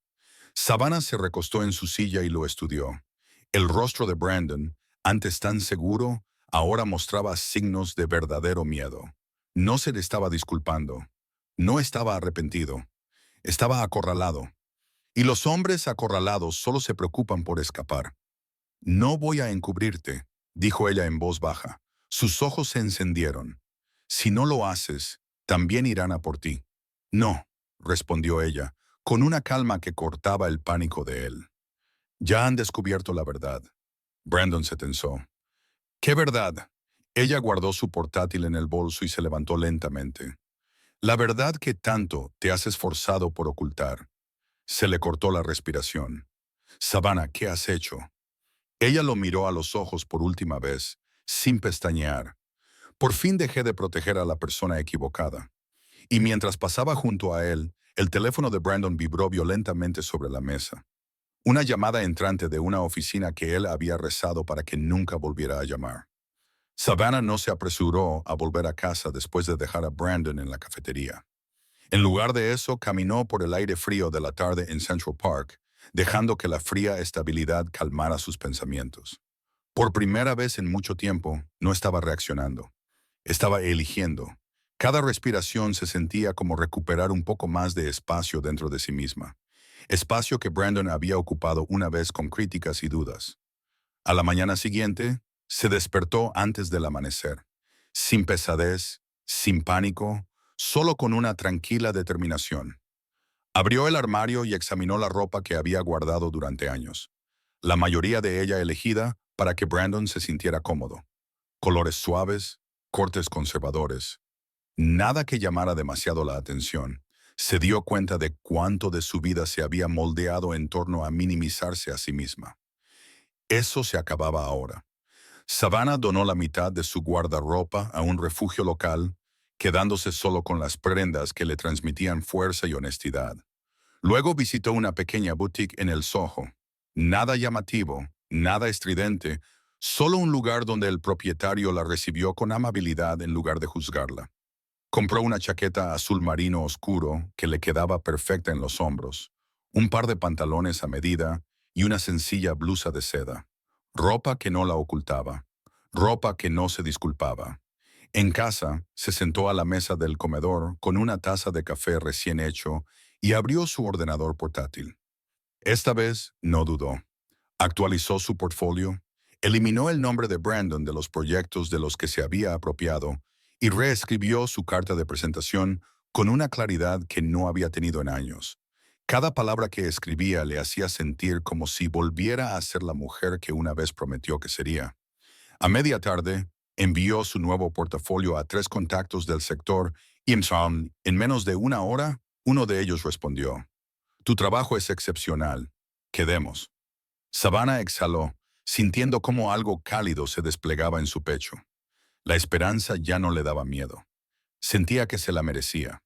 Savannah se recostó en su silla y lo estudió. El rostro de Brandon, antes tan seguro, ahora mostraba signos de verdadero miedo. No se le estaba disculpando. No estaba arrepentido. Estaba acorralado. Y los hombres acorralados solo se preocupan por escapar. No voy a encubrirte, dijo ella en voz baja. Sus ojos se encendieron. Si no lo haces, también irán a por ti. No, respondió ella, con una calma que cortaba el pánico de él. Ya han descubierto la verdad. Brandon se tensó. ¿Qué verdad? Ella guardó su portátil en el bolso y se levantó lentamente. La verdad que tanto te has esforzado por ocultar. Se le cortó la respiración. Savannah, ¿qué has hecho? Ella lo miró a los ojos por última vez, sin pestañear. Por fin dejé de proteger a la persona equivocada. Y mientras pasaba junto a él, el teléfono de Brandon vibró violentamente sobre la mesa. Una llamada entrante de una oficina que él había rezado para que nunca volviera a llamar. Savannah no se apresuró a volver a casa después de dejar a Brandon en la cafetería. En lugar de eso, caminó por el aire frío de la tarde en Central Park, dejando que la fría estabilidad calmara sus pensamientos. Por primera vez en mucho tiempo, no estaba reaccionando. Estaba eligiendo. Cada respiración se sentía como recuperar un poco más de espacio dentro de sí misma. Espacio que Brandon había ocupado una vez con críticas y dudas. A la mañana siguiente, se despertó antes del amanecer. Sin pesadez, sin pánico, solo con una tranquila determinación. Abrió el armario y examinó la ropa que había guardado durante años. La mayoría de ella elegida para que Brandon se sintiera cómodo. Colores suaves, cortes conservadores. Nada que llamara demasiado la atención. Se dio cuenta de cuánto de su vida se había moldeado en torno a minimizarse a sí misma. Eso se acababa ahora. Savannah donó la mitad de su guardarropa a un refugio local, quedándose solo con las prendas que le transmitían fuerza y honestidad. Luego visitó una pequeña boutique en el Soho. Nada llamativo, nada estridente, solo un lugar donde el propietario la recibió con amabilidad en lugar de juzgarla. Compró una chaqueta azul marino oscuro que le quedaba perfecta en los hombros, un par de pantalones a medida y una sencilla blusa de seda. Ropa que no la ocultaba, ropa que no se disculpaba. En casa, se sentó a la mesa del comedor con una taza de café recién hecho y abrió su ordenador portátil. Esta vez no dudó. Actualizó su portfolio, eliminó el nombre de Brandon de los proyectos de los que se había apropiado y reescribió su carta de presentación con una claridad que no había tenido en años. Cada palabra que escribía le hacía sentir como si volviera a ser la mujer que una vez prometió que sería. A media tarde, envió su nuevo portafolio a 3 contactos del sector y en menos de una hora, uno de ellos respondió. Tu trabajo es excepcional. Quedemos. Savannah exhaló, sintiendo cómo algo cálido se desplegaba en su pecho. La esperanza ya no le daba miedo. Sentía que se la merecía.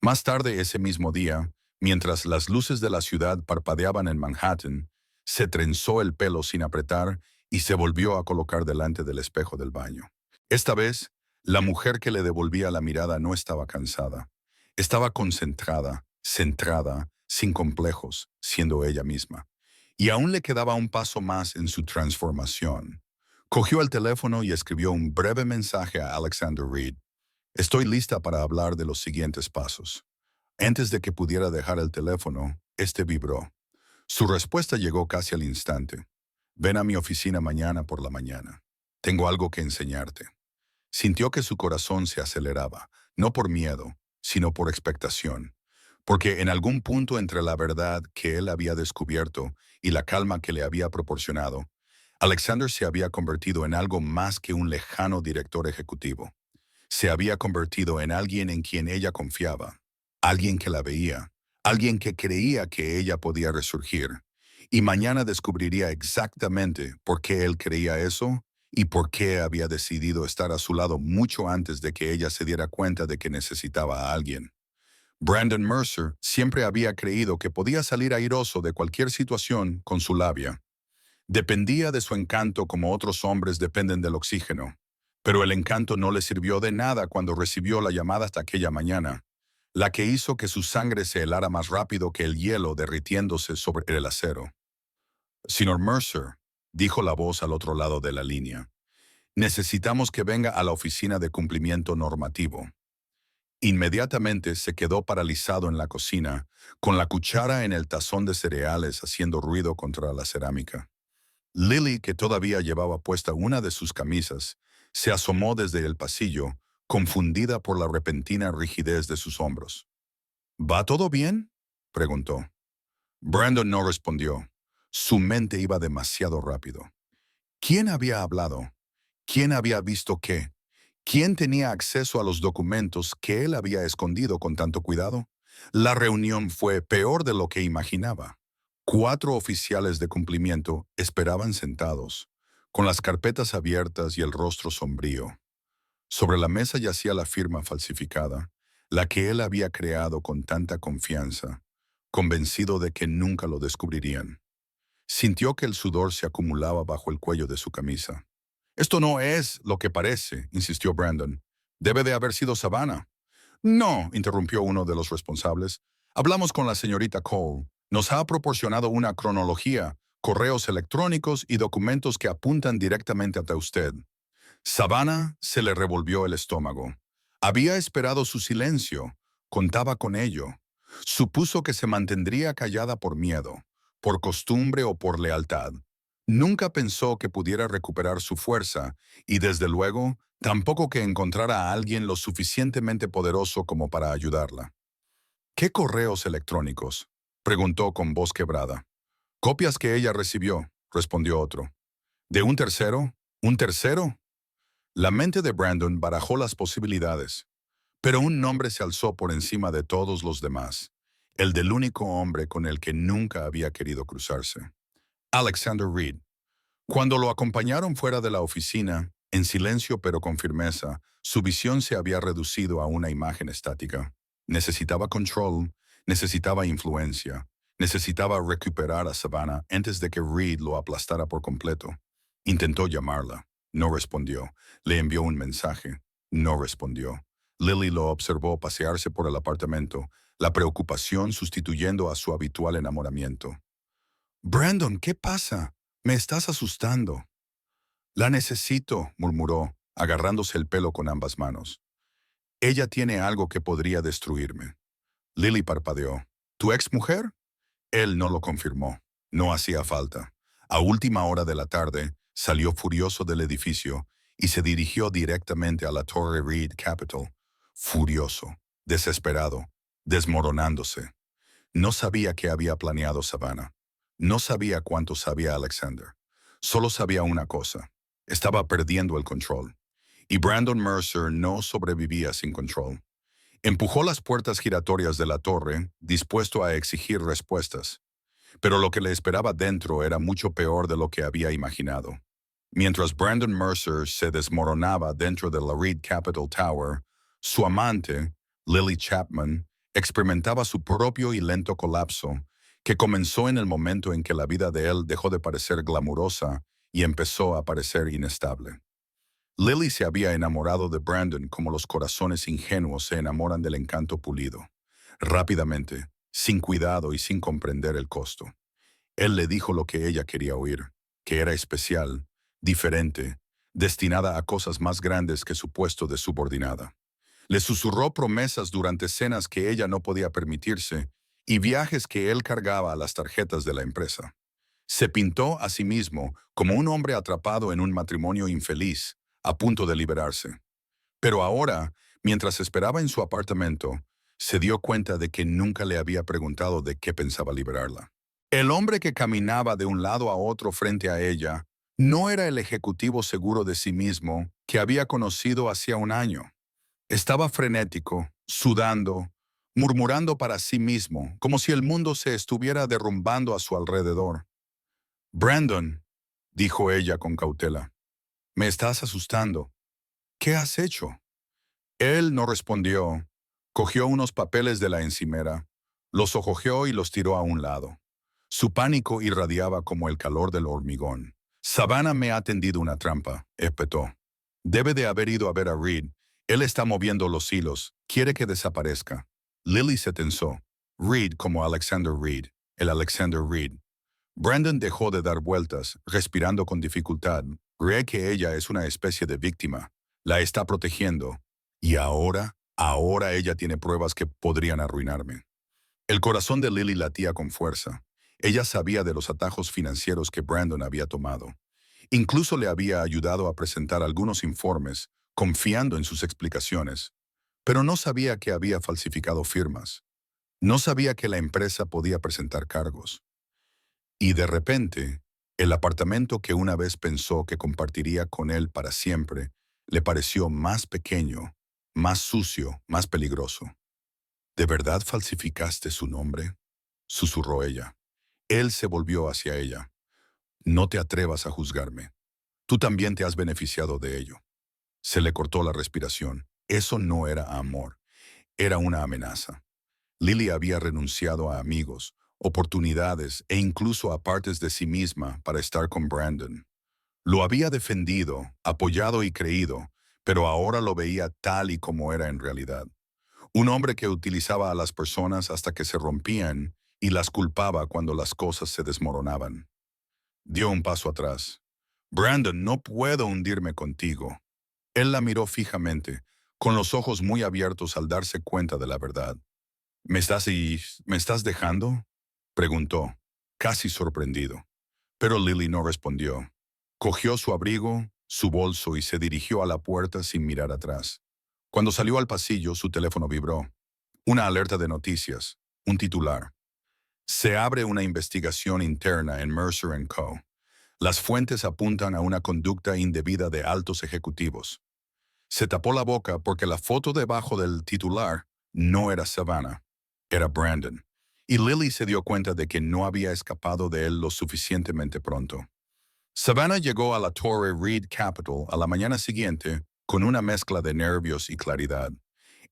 Más tarde ese mismo día, mientras las luces de la ciudad parpadeaban en Manhattan, Se trenzó el pelo sin apretar y se volvió a colocar delante del espejo del baño. Esta vez, la mujer que le devolvía la mirada no estaba cansada. Estaba concentrada, centrada, sin complejos, siendo ella misma. Y aún le quedaba un paso más en su transformación. Cogió el teléfono y escribió un breve mensaje a Alexander Reed. Estoy lista para hablar de los siguientes pasos. Antes de que pudiera dejar el teléfono, este vibró. Su respuesta llegó casi al instante. Ven a mi oficina mañana por la mañana. Tengo algo que enseñarte. Sintió que su corazón se aceleraba, no por miedo, sino por expectación. Porque en algún punto entre la verdad que él había descubierto y la calma que le había proporcionado, Alexander se había convertido en algo más que un lejano director ejecutivo. Se había convertido en alguien en quien ella confiaba, alguien que la veía, alguien que creía que ella podía resurgir. Y mañana descubriría exactamente por qué él creía eso y por qué había decidido estar a su lado mucho antes de que ella se diera cuenta de que necesitaba a alguien. Brandon Mercer siempre había creído que podía salir airoso de cualquier situación con su labia. Dependía de su encanto como otros hombres dependen del oxígeno. Pero el encanto no le sirvió de nada cuando recibió la llamada hasta aquella mañana, la que hizo que su sangre se helara más rápido que el hielo derritiéndose sobre el acero. Señor Mercer, dijo la voz al otro lado de la línea, necesitamos que venga a la oficina de cumplimiento normativo. Inmediatamente se quedó paralizado en la cocina, con la cuchara en el tazón de cereales haciendo ruido contra la cerámica. Lily, que todavía llevaba puesta una de sus camisas, se asomó desde el pasillo, confundida por la repentina rigidez de sus hombros. ¿Va todo bien?, preguntó. Brandon no respondió. Su mente iba demasiado rápido. ¿Quién había hablado? ¿Quién había visto qué? ¿Quién tenía acceso a los documentos que él había escondido con tanto cuidado? La reunión fue peor de lo que imaginaba. 4 oficiales de cumplimiento esperaban sentados, con las carpetas abiertas y el rostro sombrío. Sobre la mesa yacía la firma falsificada, la que él había creado con tanta confianza, convencido de que nunca lo descubrirían. Sintió que el sudor se acumulaba bajo el cuello de su camisa. Esto no es lo que parece, insistió Brandon. Debe de haber sido Savannah. No, interrumpió uno de los responsables. Hablamos con la señorita Cole. Nos ha proporcionado una cronología, correos electrónicos y documentos que apuntan directamente hacia usted. Savannah se le revolvió el estómago. Había esperado su silencio, contaba con ello. Supuso que se mantendría callada por miedo, por costumbre o por lealtad. Nunca pensó que pudiera recuperar su fuerza y, desde luego, tampoco que encontrara a alguien lo suficientemente poderoso como para ayudarla. ¿Qué correos electrónicos?, preguntó con voz quebrada. Copias que ella recibió, respondió otro. ¿De un tercero? ¿Un tercero? La mente de Brandon barajó las posibilidades, pero un nombre se alzó por encima de todos los demás, el del único hombre con el que nunca había querido cruzarse. Alexander Reed. Cuando lo acompañaron fuera de la oficina, en silencio pero con firmeza, su visión se había reducido a una imagen estática. Necesitaba control, necesitaba influencia, necesitaba recuperar a Savannah antes de que Reed lo aplastara por completo. Intentó llamarla. No respondió. Le envió un mensaje. No respondió. Lily lo observó pasearse por el apartamento, la preocupación sustituyendo a su habitual enamoramiento. Brandon, ¿qué pasa? Me estás asustando. La necesito, murmuró, agarrándose el pelo con ambas manos. Ella tiene algo que podría destruirme. Lily parpadeó. ¿Tu ex mujer? Él no lo confirmó. No hacía falta. A última hora de la tarde, salió furioso del edificio y se dirigió directamente a la Torre Reed Capital. Furioso, desesperado, desmoronándose. No sabía qué había planeado Savannah. No sabía cuánto sabía Alexander. Solo sabía una cosa. Estaba perdiendo el control. Y Brandon Mercer no sobrevivía sin control. Empujó las puertas giratorias de la torre, dispuesto a exigir respuestas. Pero lo que le esperaba dentro era mucho peor de lo que había imaginado. Mientras Brandon Mercer se desmoronaba dentro de la Reed Capital Tower, su amante, Lily Chapman, experimentaba su propio y lento colapso, que comenzó en el momento en que la vida de él dejó de parecer glamurosa y empezó a parecer inestable. Lily se había enamorado de Brandon como los corazones ingenuos se enamoran del encanto pulido. Rápidamente, sin cuidado y sin comprender el costo. Él le dijo lo que ella quería oír, que era especial, diferente, destinada a cosas más grandes que su puesto de subordinada. Le susurró promesas durante cenas que ella no podía permitirse y viajes que él cargaba a las tarjetas de la empresa. Se pintó a sí mismo como un hombre atrapado en un matrimonio infeliz, a punto de liberarse. Pero ahora, mientras esperaba en su apartamento, se dio cuenta de que nunca le había preguntado de qué pensaba liberarla. El hombre que caminaba de un lado a otro frente a ella no era el ejecutivo seguro de sí mismo que había conocido hacía un año. Estaba frenético, sudando, murmurando para sí mismo, como si el mundo se estuviera derrumbando a su alrededor. «Brandon», dijo ella con cautela, «me estás asustando. ¿Qué has hecho?» Él no respondió. Cogió unos papeles de la encimera, los hojoneó y los tiró a un lado. Su pánico irradiaba como el calor del hormigón. «Savannah me ha tendido una trampa», espetó. «Debe de haber ido a ver a Reed. Él está moviendo los hilos. Quiere que desaparezca». Lily se tensó. Reed como Alexander Reed. El Alexander Reed. Brandon dejó de dar vueltas, respirando con dificultad. Cree que ella es una especie de víctima. La está protegiendo. Y ahora ella tiene pruebas que podrían arruinarme. El corazón de Lily latía con fuerza. Ella sabía de los atajos financieros que Brandon había tomado. Incluso le había ayudado a presentar algunos informes, confiando en sus explicaciones. Pero no sabía que había falsificado firmas. No sabía que la empresa podía presentar cargos. Y de repente, el apartamento que una vez pensó que compartiría con él para siempre, le pareció más pequeño, más sucio, más peligroso. «¿De verdad falsificaste su nombre?», susurró ella. Él se volvió hacia ella. «No te atrevas a juzgarme. Tú también te has beneficiado de ello». Se le cortó la respiración. Eso no era amor, era una amenaza. Lily había renunciado a amigos, oportunidades e incluso a partes de sí misma para estar con Brandon. Lo había defendido, apoyado y creído, pero ahora lo veía tal y como era en realidad. Un hombre que utilizaba a las personas hasta que se rompían y las culpaba cuando las cosas se desmoronaban. Dio un paso atrás. «Brandon, no puedo hundirme contigo». Él la miró fijamente, con los ojos muy abiertos al darse cuenta de la verdad. ¿Me estás dejando?», preguntó, casi sorprendido. Pero Lily no respondió. Cogió su abrigo, su bolso y se dirigió a la puerta sin mirar atrás. Cuando salió al pasillo, su teléfono vibró. Una alerta de noticias, un titular. Se abre una investigación interna en Mercer & Co. Las fuentes apuntan a una conducta indebida de altos ejecutivos. Se tapó la boca porque la foto debajo del titular no era Savannah, era Brandon. Y Lily se dio cuenta de que no había escapado de él lo suficientemente pronto. Savannah llegó a la torre Reed Capital a la mañana siguiente con una mezcla de nervios y claridad.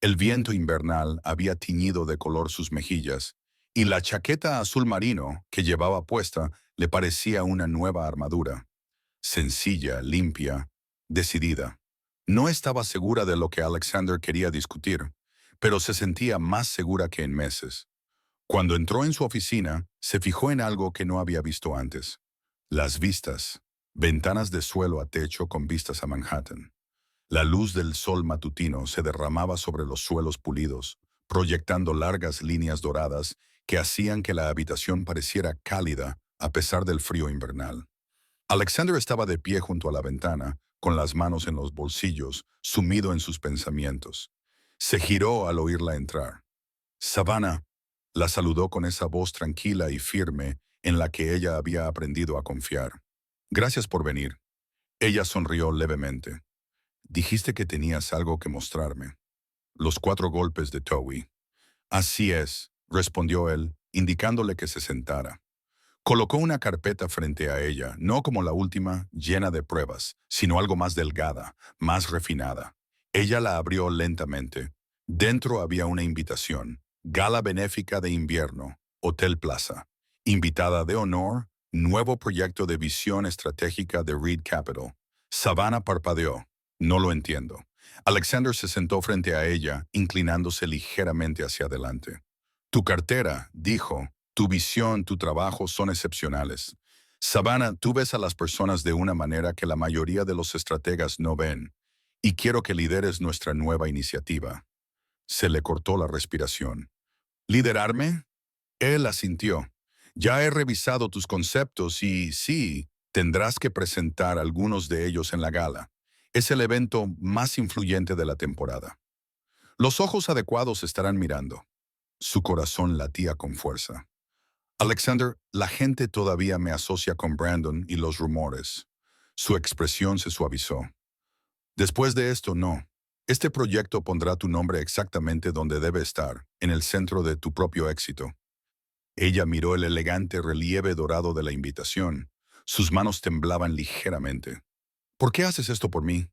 El viento invernal había tiñido de color sus mejillas, y la chaqueta azul marino que llevaba puesta le parecía una nueva armadura. Sencilla, limpia, decidida. No estaba segura de lo que Alexander quería discutir, pero se sentía más segura que en meses. Cuando entró en su oficina, se fijó en algo que no había visto antes. Las vistas. Ventanas de suelo a techo con vistas a Manhattan. La luz del sol matutino se derramaba sobre los suelos pulidos, proyectando largas líneas doradas que hacían que la habitación pareciera cálida a pesar del frío invernal. Alexander estaba de pie junto a la ventana, con las manos en los bolsillos, sumido en sus pensamientos. Se giró al oírla entrar. «Savannah», la saludó con esa voz tranquila y firme en la que ella había aprendido a confiar. «Gracias por venir». Ella sonrió levemente. «Dijiste que tenías algo que mostrarme». Los 4 golpes de Towie. «Así es», respondió él, indicándole que se sentara. Colocó una carpeta frente a ella, no como la última, llena de pruebas, sino algo más delgada, más refinada. Ella la abrió lentamente. Dentro había una invitación. Gala benéfica de invierno, Hotel Plaza. Invitada de honor, nuevo proyecto de visión estratégica de Reed Capital. Savannah parpadeó. No lo entiendo. Alexander se sentó frente a ella, inclinándose ligeramente hacia adelante. Tu cartera, dijo, tu visión, tu trabajo son excepcionales. Savannah, tú ves a las personas de una manera que la mayoría de los estrategas no ven, y quiero que lideres nuestra nueva iniciativa. Se le cortó la respiración. ¿Liderarme? Él asintió. Ya he revisado tus conceptos y sí, tendrás que presentar algunos de ellos en la gala. Es el evento más influyente de la temporada. Los ojos adecuados estarán mirando. Su corazón latía con fuerza. Alexander, la gente todavía me asocia con Brandon y los rumores. Su expresión se suavizó. Después de esto, no. Este proyecto pondrá tu nombre exactamente donde debe estar, en el centro de tu propio éxito. Ella miró el elegante relieve dorado de la invitación. Sus manos temblaban ligeramente. ¿Por qué haces esto por mí?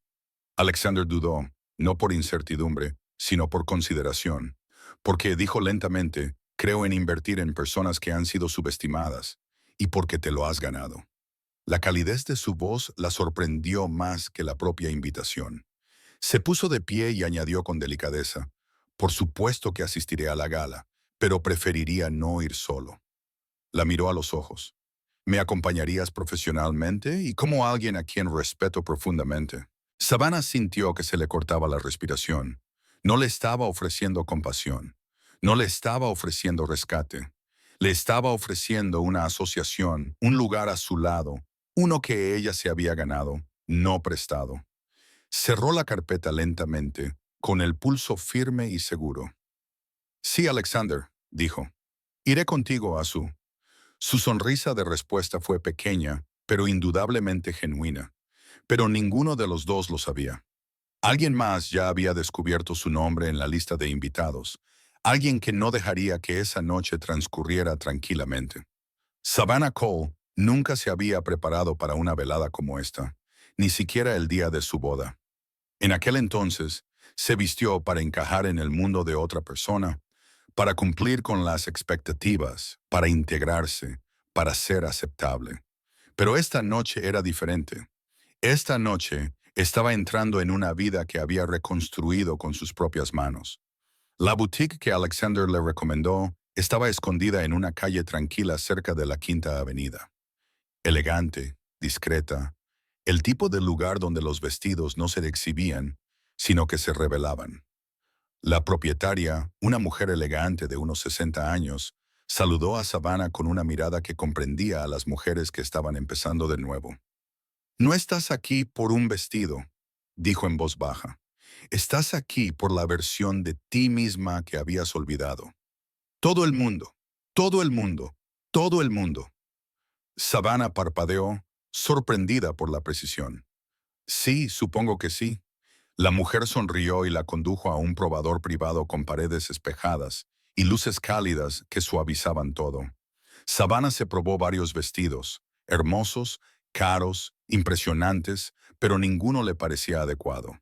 Alexander dudó, no por incertidumbre, sino por consideración. Porque dijo lentamente, creo en invertir en personas que han sido subestimadas, y porque te lo has ganado. La calidez de su voz la sorprendió más que la propia invitación. Se puso de pie y añadió con delicadeza, por supuesto que asistiré a la gala, pero preferiría no ir solo. La miró a los ojos. ¿Me acompañarías profesionalmente y como alguien a quien respeto profundamente? Savannah sintió que se le cortaba la respiración. No le estaba ofreciendo compasión. No le estaba ofreciendo rescate. Le estaba ofreciendo una asociación, un lugar a su lado, uno que ella se había ganado, no prestado. Cerró la carpeta lentamente, con el pulso firme y seguro. Sí, Alexander, dijo. Iré contigo, Azu. Su sonrisa de respuesta fue pequeña, pero indudablemente genuina. Pero ninguno de los dos lo sabía. Alguien más ya había descubierto su nombre en la lista de invitados. Alguien que no dejaría que esa noche transcurriera tranquilamente. Savannah Cole nunca se había preparado para una velada como esta, ni siquiera el día de su boda. En aquel entonces, se vistió para encajar en el mundo de otra persona, para cumplir con las expectativas, para integrarse, para ser aceptable. Pero esta noche era diferente. Esta noche estaba entrando en una vida que había reconstruido con sus propias manos. La boutique que Alexander le recomendó estaba escondida en una calle tranquila cerca de la Quinta Avenida. Elegante, discreta, el tipo de lugar donde los vestidos no se exhibían, sino que se revelaban. La propietaria, una mujer elegante de unos 60 años, saludó a Savannah con una mirada que comprendía a las mujeres que estaban empezando de nuevo. No estás aquí por un vestido, dijo en voz baja. Estás aquí por la versión de ti misma que habías olvidado. Todo el mundo, todo el mundo, todo el mundo. Savannah parpadeó, sorprendida por la precisión. Sí, supongo que sí. La mujer sonrió y la condujo a un probador privado con paredes espejadas y luces cálidas que suavizaban todo. Savannah se probó varios vestidos, hermosos, caros, impresionantes, pero ninguno le parecía adecuado.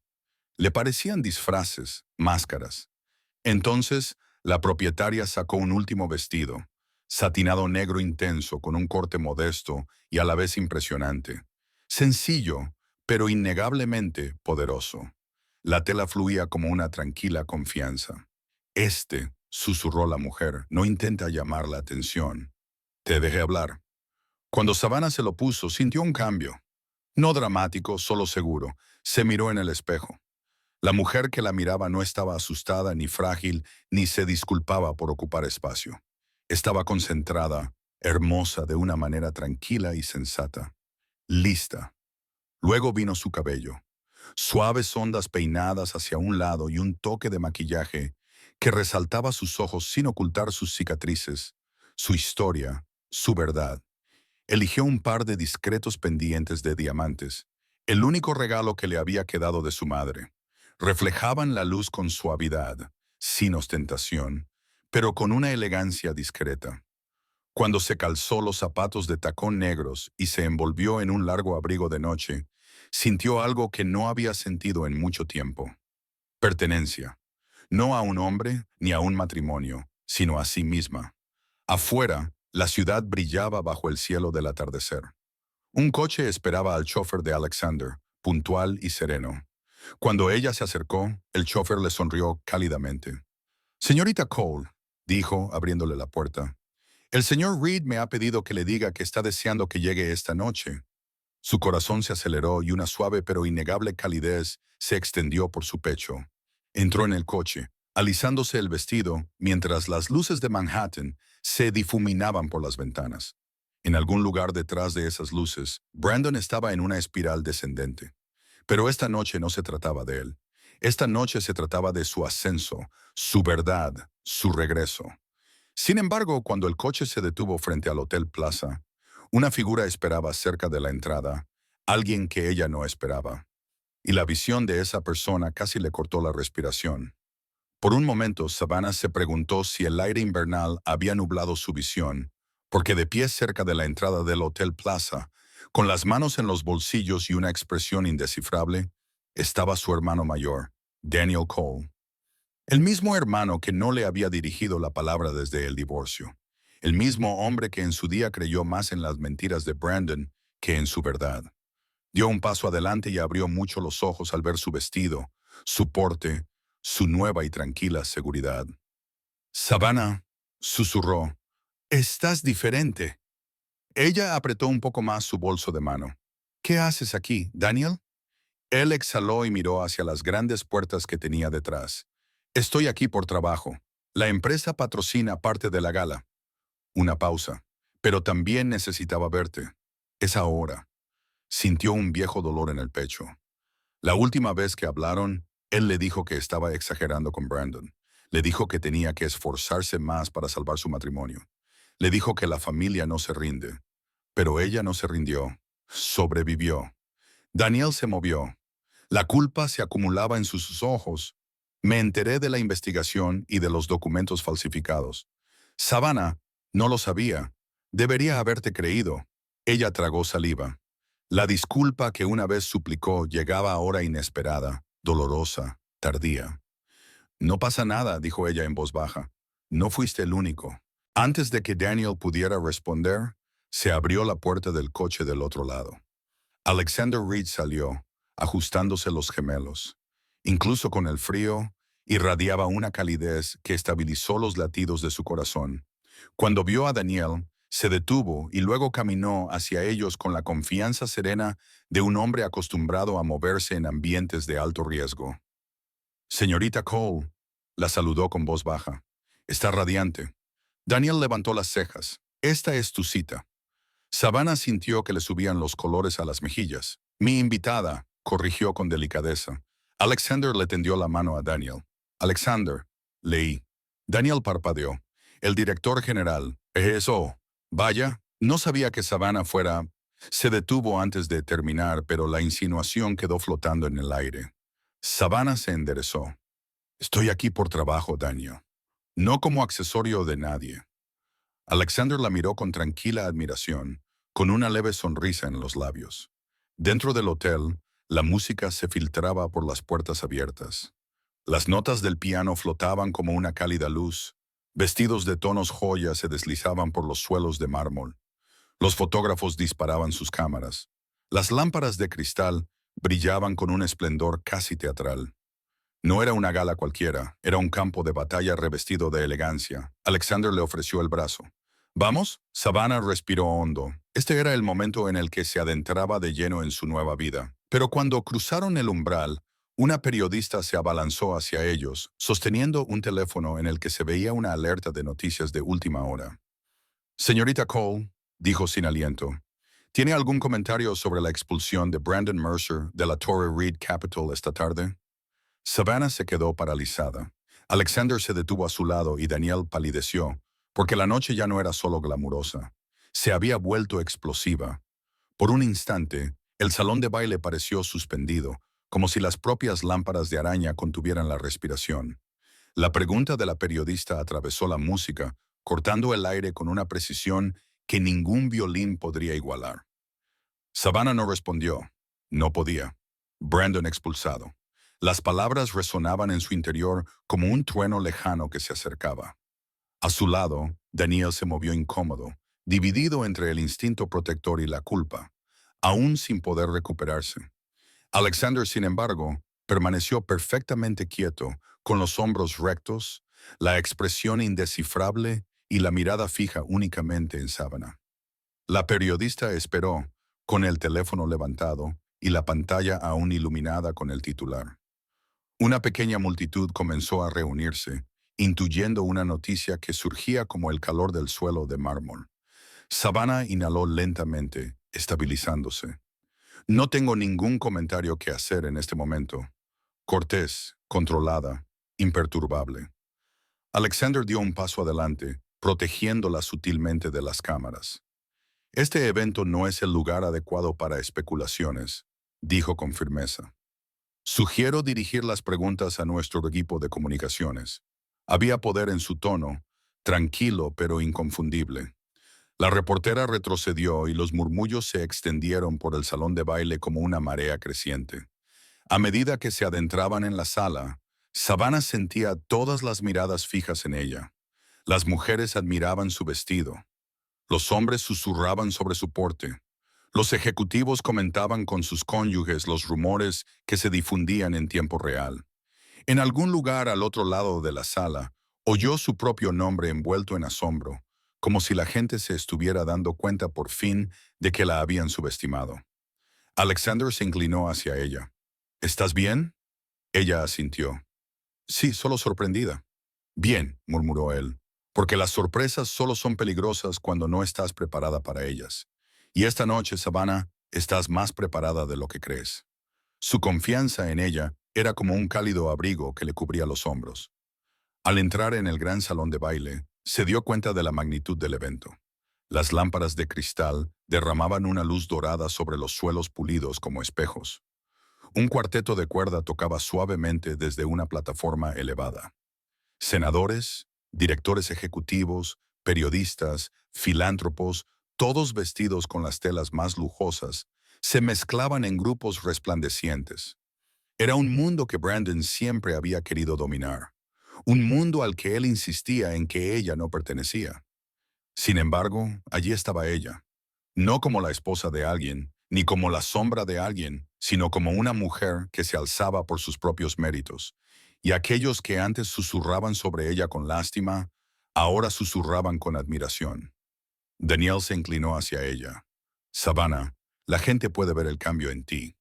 Le parecían disfraces, máscaras. Entonces, la propietaria sacó un último vestido, satinado negro intenso con un corte modesto y a la vez impresionante. Sencillo, pero innegablemente poderoso. La tela fluía como una tranquila confianza. Susurró la mujer, no intenta llamar la atención. Te dejé hablar. Cuando Savannah se lo puso, sintió un cambio. No dramático, solo seguro. Se miró en el espejo. La mujer que la miraba no estaba asustada ni frágil, ni se disculpaba por ocupar espacio. Estaba concentrada, hermosa de una manera tranquila y sensata. Lista. Luego vino su cabello. Suaves ondas peinadas hacia un lado y un toque de maquillaje que resaltaba sus ojos sin ocultar sus cicatrices, su historia, su verdad. Eligió un par de discretos pendientes de diamantes, el único regalo que le había quedado de su madre. Reflejaban la luz con suavidad, sin ostentación, pero con una elegancia discreta. Cuando se calzó los zapatos de tacón negros y se envolvió en un largo abrigo de noche, sintió algo que no había sentido en mucho tiempo. Pertenencia. No a un hombre ni a un matrimonio, sino a sí misma. Afuera, La ciudad brillaba bajo el cielo del atardecer. Un coche esperaba al chofer de Alexander, puntual y sereno. Cuando ella se acercó, el chofer le sonrió cálidamente. «Señorita Cole», dijo, abriéndole la puerta, «el señor Reed me ha pedido que le diga que está deseando que llegue esta noche». Su corazón se aceleró y una suave pero innegable calidez se extendió por su pecho. Entró en el coche, alisándose el vestido, mientras las luces de Manhattan se difuminaban por las ventanas. En algún lugar detrás de esas luces, Brandon estaba en una espiral descendente. Pero esta noche no se trataba de él. Esta noche se trataba de su ascenso, su verdad, su regreso. Sin embargo, cuando el coche se detuvo frente al Hotel Plaza, una figura esperaba cerca de la entrada, alguien que ella no esperaba. Y la visión de esa persona casi le cortó la respiración. Por un momento, Savannah se preguntó si el aire invernal había nublado su visión, porque de pie cerca de la entrada del Hotel Plaza, con las manos en los bolsillos y una expresión indescifrable, estaba su hermano mayor, Daniel Cole. El mismo hermano que no le había dirigido la palabra desde el divorcio. El mismo hombre que en su día creyó más en las mentiras de Brandon que en su verdad. Dio un paso adelante y abrió mucho los ojos al ver su vestido, su porte, su nueva y tranquila seguridad. «Savannah», susurró, «estás diferente». Ella apretó un poco más su bolso de mano. «¿Qué haces aquí, Daniel?» Él exhaló y miró hacia las grandes puertas que tenía detrás. «Estoy aquí por trabajo. La empresa patrocina parte de la gala». Una pausa. «Pero también necesitaba verte. Es ahora». Sintió un viejo dolor en el pecho. La última vez que hablaron, él le dijo que estaba exagerando con Brandon. Le dijo que tenía que esforzarse más para salvar su matrimonio. Le dijo que la familia no se rinde. Pero ella no se rindió. Sobrevivió. Daniel se movió. La culpa se acumulaba en sus ojos. «Me enteré de la investigación y de los documentos falsificados». «Savannah, no lo sabía. Debería haberte creído». Ella tragó saliva. La disculpa que una vez suplicó llegaba ahora inesperada, dolorosa, tardía. «No pasa nada», dijo ella en voz baja. «No fuiste el único». Antes de que Daniel pudiera responder, se abrió la puerta del coche del otro lado. Alexander Reed salió, ajustándose los gemelos. Incluso con el frío, irradiaba una calidez que estabilizó los latidos de su corazón. Cuando vio a Daniel, se detuvo y luego caminó hacia ellos con la confianza serena de un hombre acostumbrado a moverse en ambientes de alto riesgo. «Señorita Cole», la saludó con voz baja. «Está radiante». Daniel levantó las cejas. «Esta es tu cita». Savannah sintió que le subían los colores a las mejillas. «Mi invitada», corrigió con delicadeza. Alexander le tendió la mano a Daniel. «Alexander», leí. Daniel parpadeó. «El director general». «Eso. Vaya, no sabía que Savannah fuera...». Se detuvo antes de terminar, pero la insinuación quedó flotando en el aire. Savannah se enderezó. «Estoy aquí por trabajo, Daniel. No como accesorio de nadie». Alexander la miró con tranquila admiración, con una leve sonrisa en los labios. Dentro del hotel, la música se filtraba por las puertas abiertas. Las notas del piano flotaban como una cálida luz. Vestidos de tonos joya se deslizaban por los suelos de mármol. Los fotógrafos disparaban sus cámaras. Las lámparas de cristal brillaban con un esplendor casi teatral. No era una gala cualquiera, era un campo de batalla revestido de elegancia. Alexander le ofreció el brazo. «¿Vamos?» Savannah respiró hondo. Este era el momento en el que se adentraba de lleno en su nueva vida. Pero cuando cruzaron el umbral, una periodista se abalanzó hacia ellos, sosteniendo un teléfono en el que se veía una alerta de noticias de última hora. «Señorita Cole», dijo sin aliento, «¿tiene algún comentario sobre la expulsión de Brandon Mercer de la Torrey Reed Capital esta tarde?» Savannah se quedó paralizada. Alexander se detuvo a su lado y Daniel palideció, porque la noche ya no era solo glamurosa. Se había vuelto explosiva. Por un instante, el salón de baile pareció suspendido, como si las propias lámparas de araña contuvieran la respiración. La pregunta de la periodista atravesó la música, cortando el aire con una precisión que ningún violín podría igualar. Savannah no respondió. No podía. Brandon expulsado. Las palabras resonaban en su interior como un trueno lejano que se acercaba. A su lado, Daniel se movió incómodo. dividido entre el instinto protector y la culpa, aún sin poder recuperarse. Alexander, sin embargo, permaneció perfectamente quieto, con los hombros rectos, la expresión indescifrable y la mirada fija únicamente en Savannah. La periodista esperó, con el teléfono levantado y la pantalla aún iluminada con el titular. Una pequeña multitud comenzó a reunirse, intuyendo una noticia que surgía como el calor del suelo de mármol. Savannah inhaló lentamente, estabilizándose. No tengo ningún comentario que hacer en este momento. Cortés, controlada, imperturbable. Alexander dio un paso adelante, protegiéndola sutilmente de las cámaras. Este evento no es el lugar adecuado para especulaciones, dijo con firmeza. Sugiero dirigir las preguntas a nuestro equipo de comunicaciones. Había poder en su tono, tranquilo pero inconfundible. La reportera retrocedió y los murmullos se extendieron por el salón de baile como una marea creciente. A medida que se adentraban en la sala, Savannah sentía todas las miradas fijas en ella. Las mujeres admiraban su vestido. Los hombres susurraban sobre su porte. Los ejecutivos comentaban con sus cónyuges los rumores que se difundían en tiempo real. En algún lugar al otro lado de la sala, oyó su propio nombre envuelto en asombro, como si la gente se estuviera dando cuenta por fin de que la habían subestimado. Alexander se inclinó hacia ella. ¿Estás bien? Ella asintió. Sí, solo sorprendida. Bien, murmuró él, porque las sorpresas solo son peligrosas cuando no estás preparada para ellas. Y esta noche, Savannah, estás más preparada de lo que crees. Su confianza en ella era como un cálido abrigo que le cubría los hombros. Al entrar en el gran salón de baile, se dio cuenta de la magnitud del evento. Las lámparas de cristal derramaban una luz dorada sobre los suelos pulidos como espejos. Un cuarteto de cuerda tocaba suavemente desde una plataforma elevada. Senadores, directores ejecutivos, periodistas, filántropos, todos vestidos con las telas más lujosas, se mezclaban en grupos resplandecientes. Era un mundo que Brandon siempre había querido dominar, un mundo al que él insistía en que ella no pertenecía. Sin embargo, allí estaba ella, no como la esposa de alguien, ni como la sombra de alguien, sino como una mujer que se alzaba por sus propios méritos, y aquellos que antes susurraban sobre ella con lástima, ahora susurraban con admiración. Daniel se inclinó hacia ella. Savannah, la gente puede ver el cambio en ti.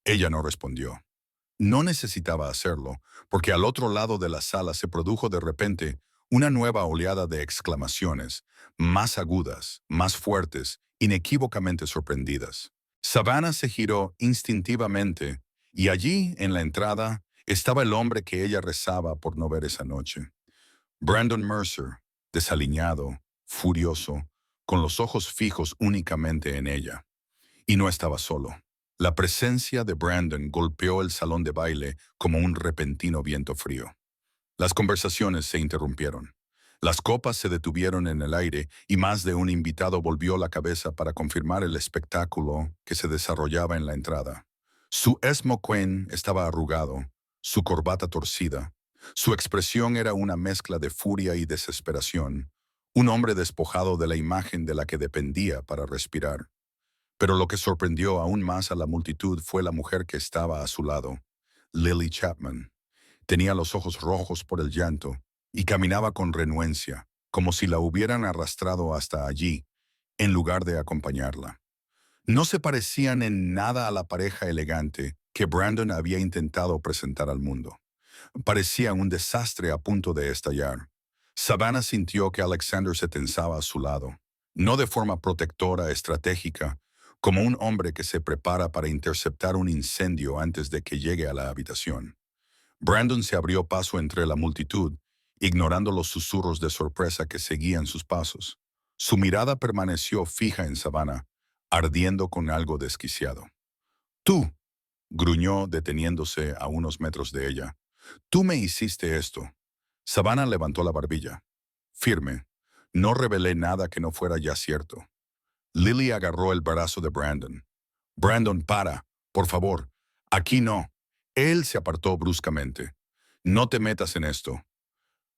Ella no respondió. No necesitaba hacerlo, porque al otro lado de la sala se produjo de repente una nueva oleada de exclamaciones, más agudas, más fuertes, inequívocamente sorprendidas. Savannah se giró instintivamente, y allí, en la entrada, estaba el hombre que ella rezaba por no ver esa noche. Brandon Mercer, desaliñado, furioso, con los ojos fijos únicamente en ella. Y no estaba solo. La presencia de Brandon golpeó el salón de baile como un repentino viento frío. Las conversaciones se interrumpieron. Las copas se detuvieron en el aire y más de un invitado volvió la cabeza para confirmar el espectáculo que se desarrollaba en la entrada. Su smoking estaba arrugado, su corbata torcida. Su expresión era una mezcla de furia y desesperación. Un hombre despojado de la imagen de la que dependía para respirar. Pero lo que sorprendió aún más a la multitud fue la mujer que estaba a su lado, Lily Chapman. Tenía los ojos rojos por el llanto y caminaba con renuencia, como si la hubieran arrastrado hasta allí, en lugar de acompañarla. No se parecían en nada a la pareja elegante que Brandon había intentado presentar al mundo. Parecía un desastre a punto de estallar. Savannah sintió que Alexander se tensaba a su lado, no de forma protectora, estratégica, como un hombre que se prepara para interceptar un incendio antes de que llegue a la habitación. Brandon se abrió paso entre la multitud, ignorando los susurros de sorpresa que seguían sus pasos. Su mirada permaneció fija en Savannah, ardiendo con algo desquiciado. «Tú», gruñó deteniéndose a unos metros de ella. «Tú me hiciste esto». Savannah levantó la barbilla. Firme. No revelé nada que no fuera ya cierto. Lily agarró el brazo de Brandon. «Brandon, para, por favor. Aquí no». Él se apartó bruscamente. «No te metas en esto».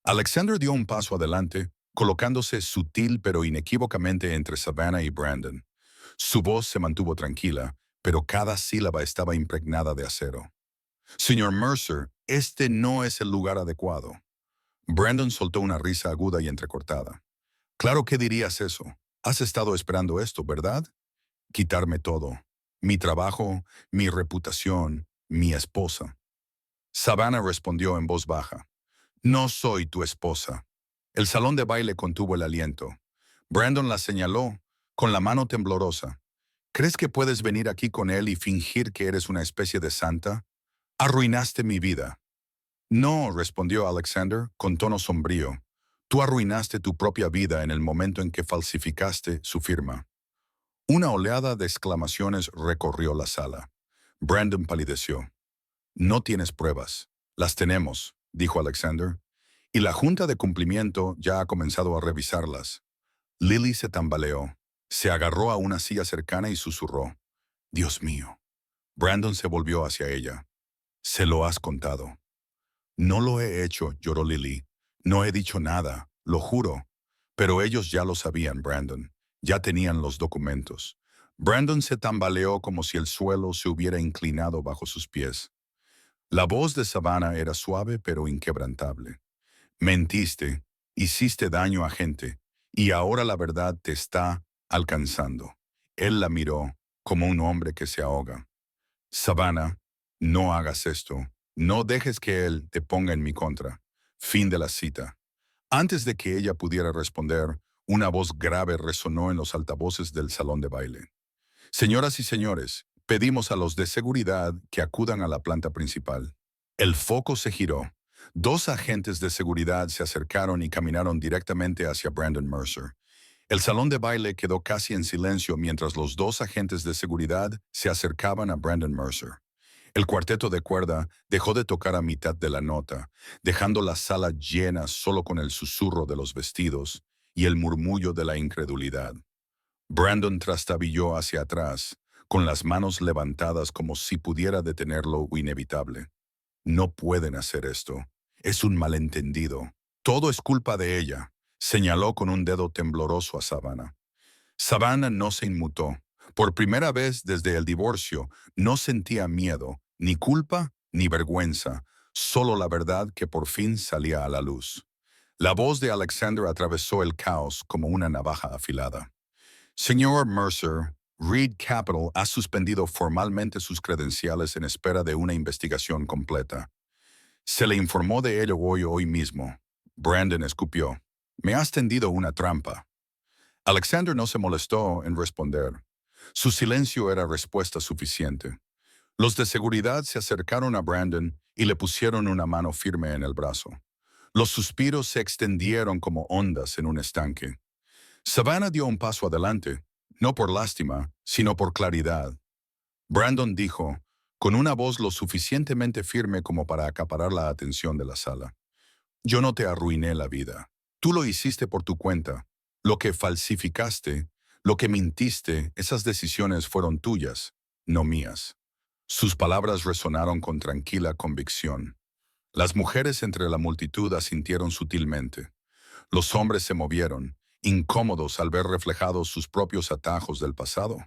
Alexander dio un paso adelante, colocándose sutil pero inequívocamente entre Savannah y Brandon. Su voz se mantuvo tranquila, pero cada sílaba estaba impregnada de acero. Señor Mercer, este no es el lugar adecuado. Brandon soltó una risa aguda y entrecortada. Claro que dirías eso. Has estado esperando esto, ¿verdad? Quitarme todo. Mi trabajo, mi reputación, mi esposa. Savannah respondió en voz baja. No soy tu esposa. El salón de baile contuvo el aliento. Brandon la señaló, con la mano temblorosa. ¿Crees que puedes venir aquí con él y fingir que eres una especie de santa? Arruinaste mi vida. No, respondió Alexander, con tono sombrío. Tú arruinaste tu propia vida en el momento en que falsificaste su firma. Una oleada de exclamaciones recorrió la sala. Brandon palideció. No tienes pruebas. Las tenemos, dijo Alexander, y la junta de cumplimiento ya ha comenzado a revisarlas. Lily se tambaleó, se agarró a una silla cercana y susurró. Dios mío. Brandon se volvió hacia ella. Se lo has contado. No lo he hecho, lloró Lily. No he dicho nada, lo juro. Pero ellos ya lo sabían, Brandon. Ya tenían los documentos. Brandon se tambaleó como si el suelo se hubiera inclinado bajo sus pies. La voz de Savannah era suave pero inquebrantable. Mentiste, hiciste daño a gente, y ahora la verdad te está alcanzando. Él la miró como un hombre que se ahoga. Savannah, no hagas esto. No dejes que él te ponga en mi contra. Fin de la cita. Antes de que ella pudiera responder, una voz grave resonó en los altavoces del salón de baile. Señoras y señores, pedimos a los de seguridad que acudan a la planta principal. El foco se giró. Dos agentes de seguridad se acercaron y caminaron directamente hacia Brandon Mercer. El salón de baile quedó casi en silencio mientras los dos agentes de seguridad se acercaban a Brandon Mercer. El cuarteto de cuerda dejó de tocar a mitad de la nota, dejando la sala llena solo con el susurro de los vestidos y el murmullo de la incredulidad. Brandon trastabilló hacia atrás, con las manos levantadas como si pudiera detener lo inevitable. No pueden hacer esto. Es un malentendido. Todo es culpa de ella, señaló con un dedo tembloroso a Savannah. Savannah no se inmutó. Por primera vez desde el divorcio, no sentía miedo, ni culpa, ni vergüenza, solo la verdad que por fin salía a la luz. La voz de Alexander atravesó el caos como una navaja afilada. Señor Mercer, Reed Capital ha suspendido formalmente sus credenciales en espera de una investigación completa. Se le informó de ello hoy mismo. Brandon escupió. Me has tendido una trampa. Alexander no se molestó en responder. Su silencio era respuesta suficiente. Los de seguridad se acercaron a Brandon y le pusieron una mano firme en el brazo. Los suspiros se extendieron como ondas en un estanque. Savannah dio un paso adelante, no por lástima, sino por claridad. Brandon dijo, con una voz lo suficientemente firme como para acaparar la atención de la sala. Yo no te arruiné la vida. Tú lo hiciste por tu cuenta. Lo que falsificaste, lo que mintiste, esas decisiones fueron tuyas, no mías. Sus palabras resonaron con tranquila convicción. Las mujeres entre la multitud asintieron sutilmente. Los hombres se movieron, incómodos al ver reflejados sus propios atajos del pasado.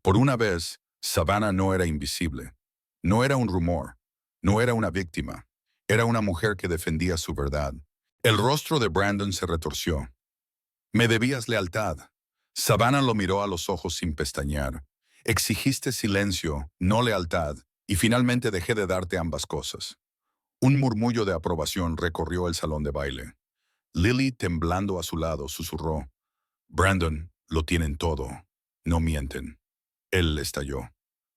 Por una vez, Savannah no era invisible. No era un rumor. No era una víctima. Era una mujer que defendía su verdad. El rostro de Brandon se retorció. Me debías lealtad. Savannah lo miró a los ojos sin pestañear. Exigiste silencio, no lealtad, y finalmente dejé de darte ambas cosas. Un murmullo de aprobación recorrió el salón de baile. Lily, temblando a su lado, susurró. Brandon, lo tienen todo. No mienten. Él estalló.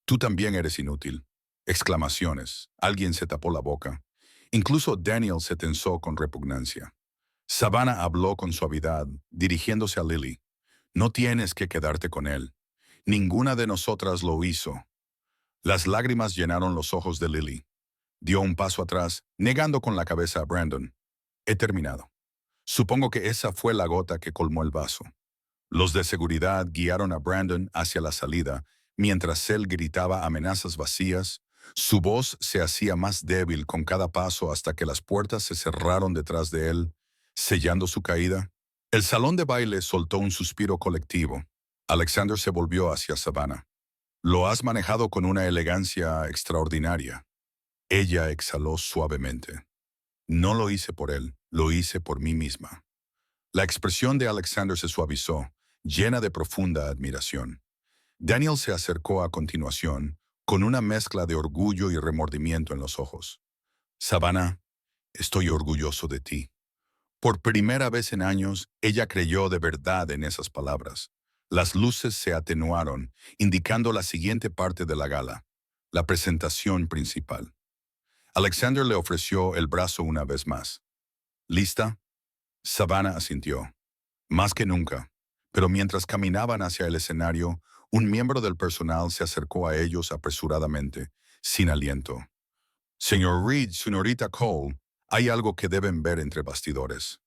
Tú también eres inútil. Exclamaciones. Alguien se tapó la boca. Incluso Daniel se tensó con repugnancia. Savannah habló con suavidad, dirigiéndose a Lily. No tienes que quedarte con él. Ninguna de nosotras lo hizo. Las lágrimas llenaron los ojos de Lily. Dio un paso atrás, negando con la cabeza a Brandon. He terminado. Supongo que esa fue la gota que colmó el vaso. Los de seguridad guiaron a Brandon hacia la salida, mientras él gritaba amenazas vacías. Su voz se hacía más débil con cada paso hasta que las puertas se cerraron detrás de él, sellando su caída. El salón de baile soltó un suspiro colectivo. Alexander se volvió hacia Savannah. Lo has manejado con una elegancia extraordinaria. Ella exhaló suavemente. No lo hice por él, lo hice por mí misma. La expresión de Alexander se suavizó, llena de profunda admiración. Daniel se acercó a continuación, con una mezcla de orgullo y remordimiento en los ojos. Savannah, estoy orgulloso de ti. Por primera vez en años, ella creyó de verdad en esas palabras. Las luces se atenuaron, indicando la siguiente parte de la gala, la presentación principal. Alexander le ofreció el brazo una vez más. ¿Lista? Savannah asintió. Más que nunca. Pero mientras caminaban hacia el escenario, un miembro del personal se acercó a ellos apresuradamente, sin aliento. Señor Reed, señorita Cole, hay algo que deben ver entre bastidores.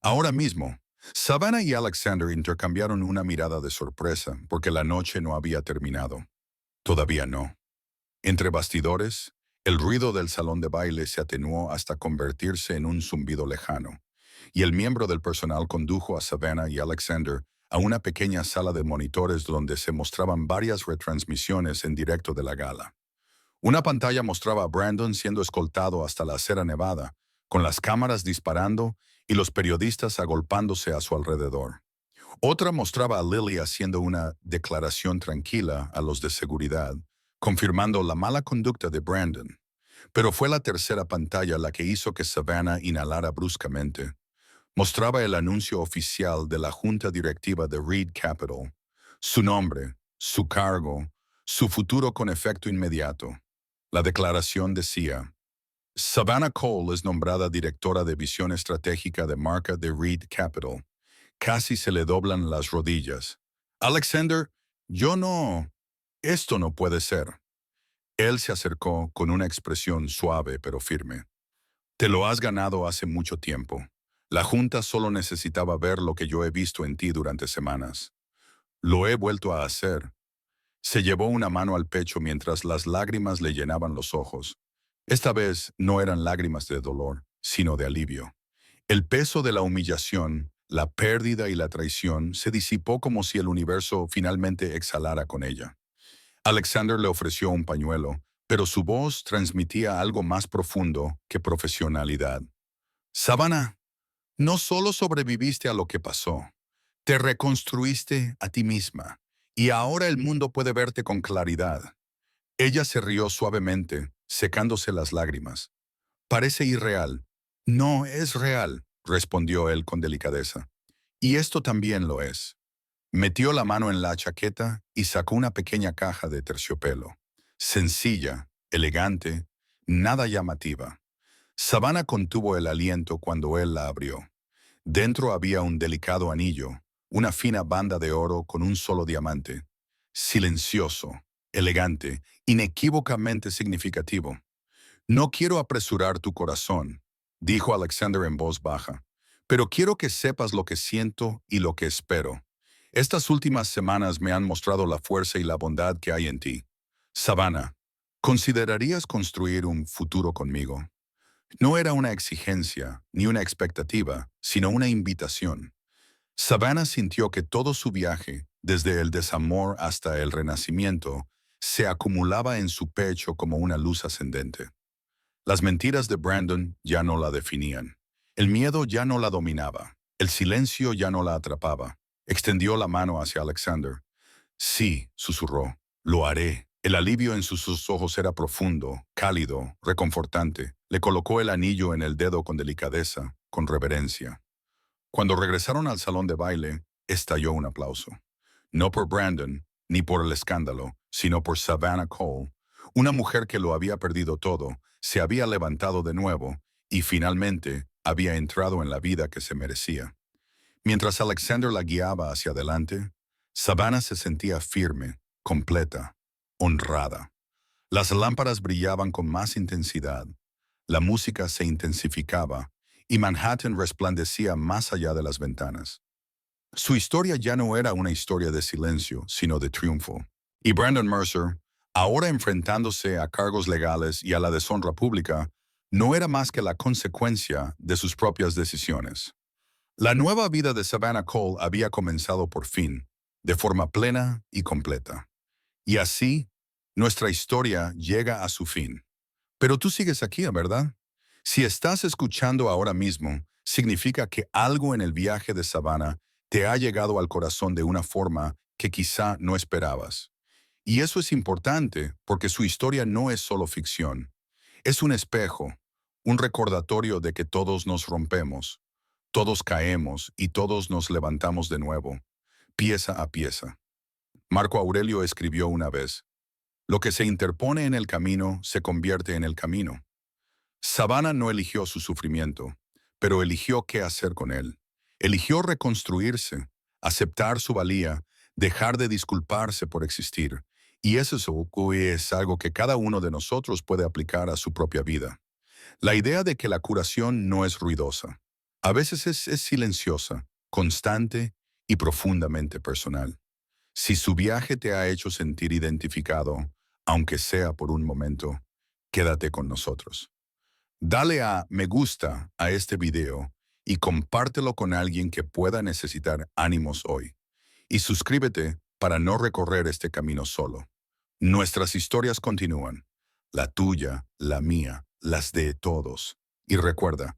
Ahora mismo, Savannah y Alexander intercambiaron una mirada de sorpresa porque la noche no había terminado. Todavía no. Entre bastidores, el ruido del salón de baile se atenuó hasta convertirse en un zumbido lejano, y el miembro del personal condujo a Savannah y Alexander a una pequeña sala de monitores donde se mostraban varias retransmisiones en directo de la gala. Una pantalla mostraba a Brandon siendo escoltado hasta la acera nevada, con las cámaras disparando y los periodistas agolpándose a su alrededor. Otra mostraba a Lily haciendo una declaración tranquila a los de seguridad, confirmando la mala conducta de Brandon. Pero fue la tercera pantalla la que hizo que Savannah inhalara bruscamente. Mostraba el anuncio oficial de la junta directiva de Reed Capital, su nombre, su cargo, su futuro con efecto inmediato. La declaración decía: Savannah Cole es nombrada directora de visión estratégica de marca de Reed Capital. Casi se le doblan las rodillas. Alexander, yo no. Esto no puede ser. Él se acercó con una expresión suave pero firme. Te lo has ganado hace mucho tiempo. La Junta solo necesitaba ver lo que yo he visto en ti durante semanas. Lo he vuelto a hacer. Se llevó una mano al pecho mientras las lágrimas le llenaban los ojos. Esta vez no eran lágrimas de dolor, sino de alivio. El peso de la humillación, la pérdida y la traición se disipó como si el universo finalmente exhalara con ella. Alexander le ofreció un pañuelo, pero su voz transmitía algo más profundo que profesionalidad. Savannah, no solo sobreviviste a lo que pasó, te reconstruiste a ti misma, y ahora el mundo puede verte con claridad. Ella se rió suavemente, secándose las lágrimas. Parece irreal. No es real, respondió él con delicadeza. Y esto también lo es. Metió la mano en la chaqueta y sacó una pequeña caja de terciopelo. Sencilla, elegante, nada llamativa. Savannah contuvo el aliento cuando él la abrió. Dentro había un delicado anillo, una fina banda de oro con un solo diamante. Silencioso, elegante, inequívocamente significativo. No quiero apresurar tu corazón, dijo Alexander en voz baja, pero quiero que sepas lo que siento y lo que espero. Estas últimas semanas me han mostrado la fuerza y la bondad que hay en ti. Savannah, ¿considerarías construir un futuro conmigo? No era una exigencia ni una expectativa, sino una invitación. Savannah sintió que todo su viaje, desde el desamor hasta el renacimiento, se acumulaba en su pecho como una luz ascendente. Las mentiras de Brandon ya no la definían. El miedo ya no la dominaba. El silencio ya no la atrapaba. Extendió la mano hacia Alexander. Sí, susurró, lo haré. El alivio en sus ojos era profundo, cálido, reconfortante. Le colocó el anillo en el dedo con delicadeza, con reverencia. Cuando regresaron al salón de baile, estalló un aplauso. No por Brandon, ni por el escándalo, sino por Savannah Cole, una mujer que lo había perdido todo, se había levantado de nuevo y finalmente había entrado en la vida que se merecía. Mientras Alexander la guiaba hacia adelante, Savannah se sentía firme, completa, honrada. Las lámparas brillaban con más intensidad, la música se intensificaba y Manhattan resplandecía más allá de las ventanas. Su historia ya no era una historia de silencio, sino de triunfo. Y Brandon Mercer, ahora enfrentándose a cargos legales y a la deshonra pública, no era más que la consecuencia de sus propias decisiones. La nueva vida de Savannah Cole había comenzado por fin, de forma plena y completa. Y así, nuestra historia llega a su fin. Pero tú sigues aquí, ¿verdad? Si estás escuchando ahora mismo, significa que algo en el viaje de Savannah te ha llegado al corazón de una forma que quizá no esperabas. Y eso es importante porque su historia no es solo ficción. Es un espejo, un recordatorio de que todos nos rompemos, todos caemos y todos nos levantamos de nuevo, pieza a pieza. Marco Aurelio escribió una vez, lo que se interpone en el camino se convierte en el camino. Savannah no eligió su sufrimiento, pero eligió qué hacer con él. Eligió reconstruirse, aceptar su valía, dejar de disculparse por existir. Y eso es algo que cada uno de nosotros puede aplicar a su propia vida. La idea de que la curación no es ruidosa. A veces es silenciosa, constante y profundamente personal. Si su viaje te ha hecho sentir identificado, aunque sea por un momento, quédate con nosotros. Dale a me gusta a este video y compártelo con alguien que pueda necesitar ánimos hoy. Y suscríbete para no recorrer este camino solo. Nuestras historias continúan. La tuya, la mía, las de todos. Y recuerda,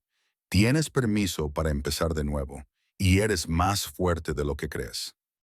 tienes permiso para empezar de nuevo y eres más fuerte de lo que crees.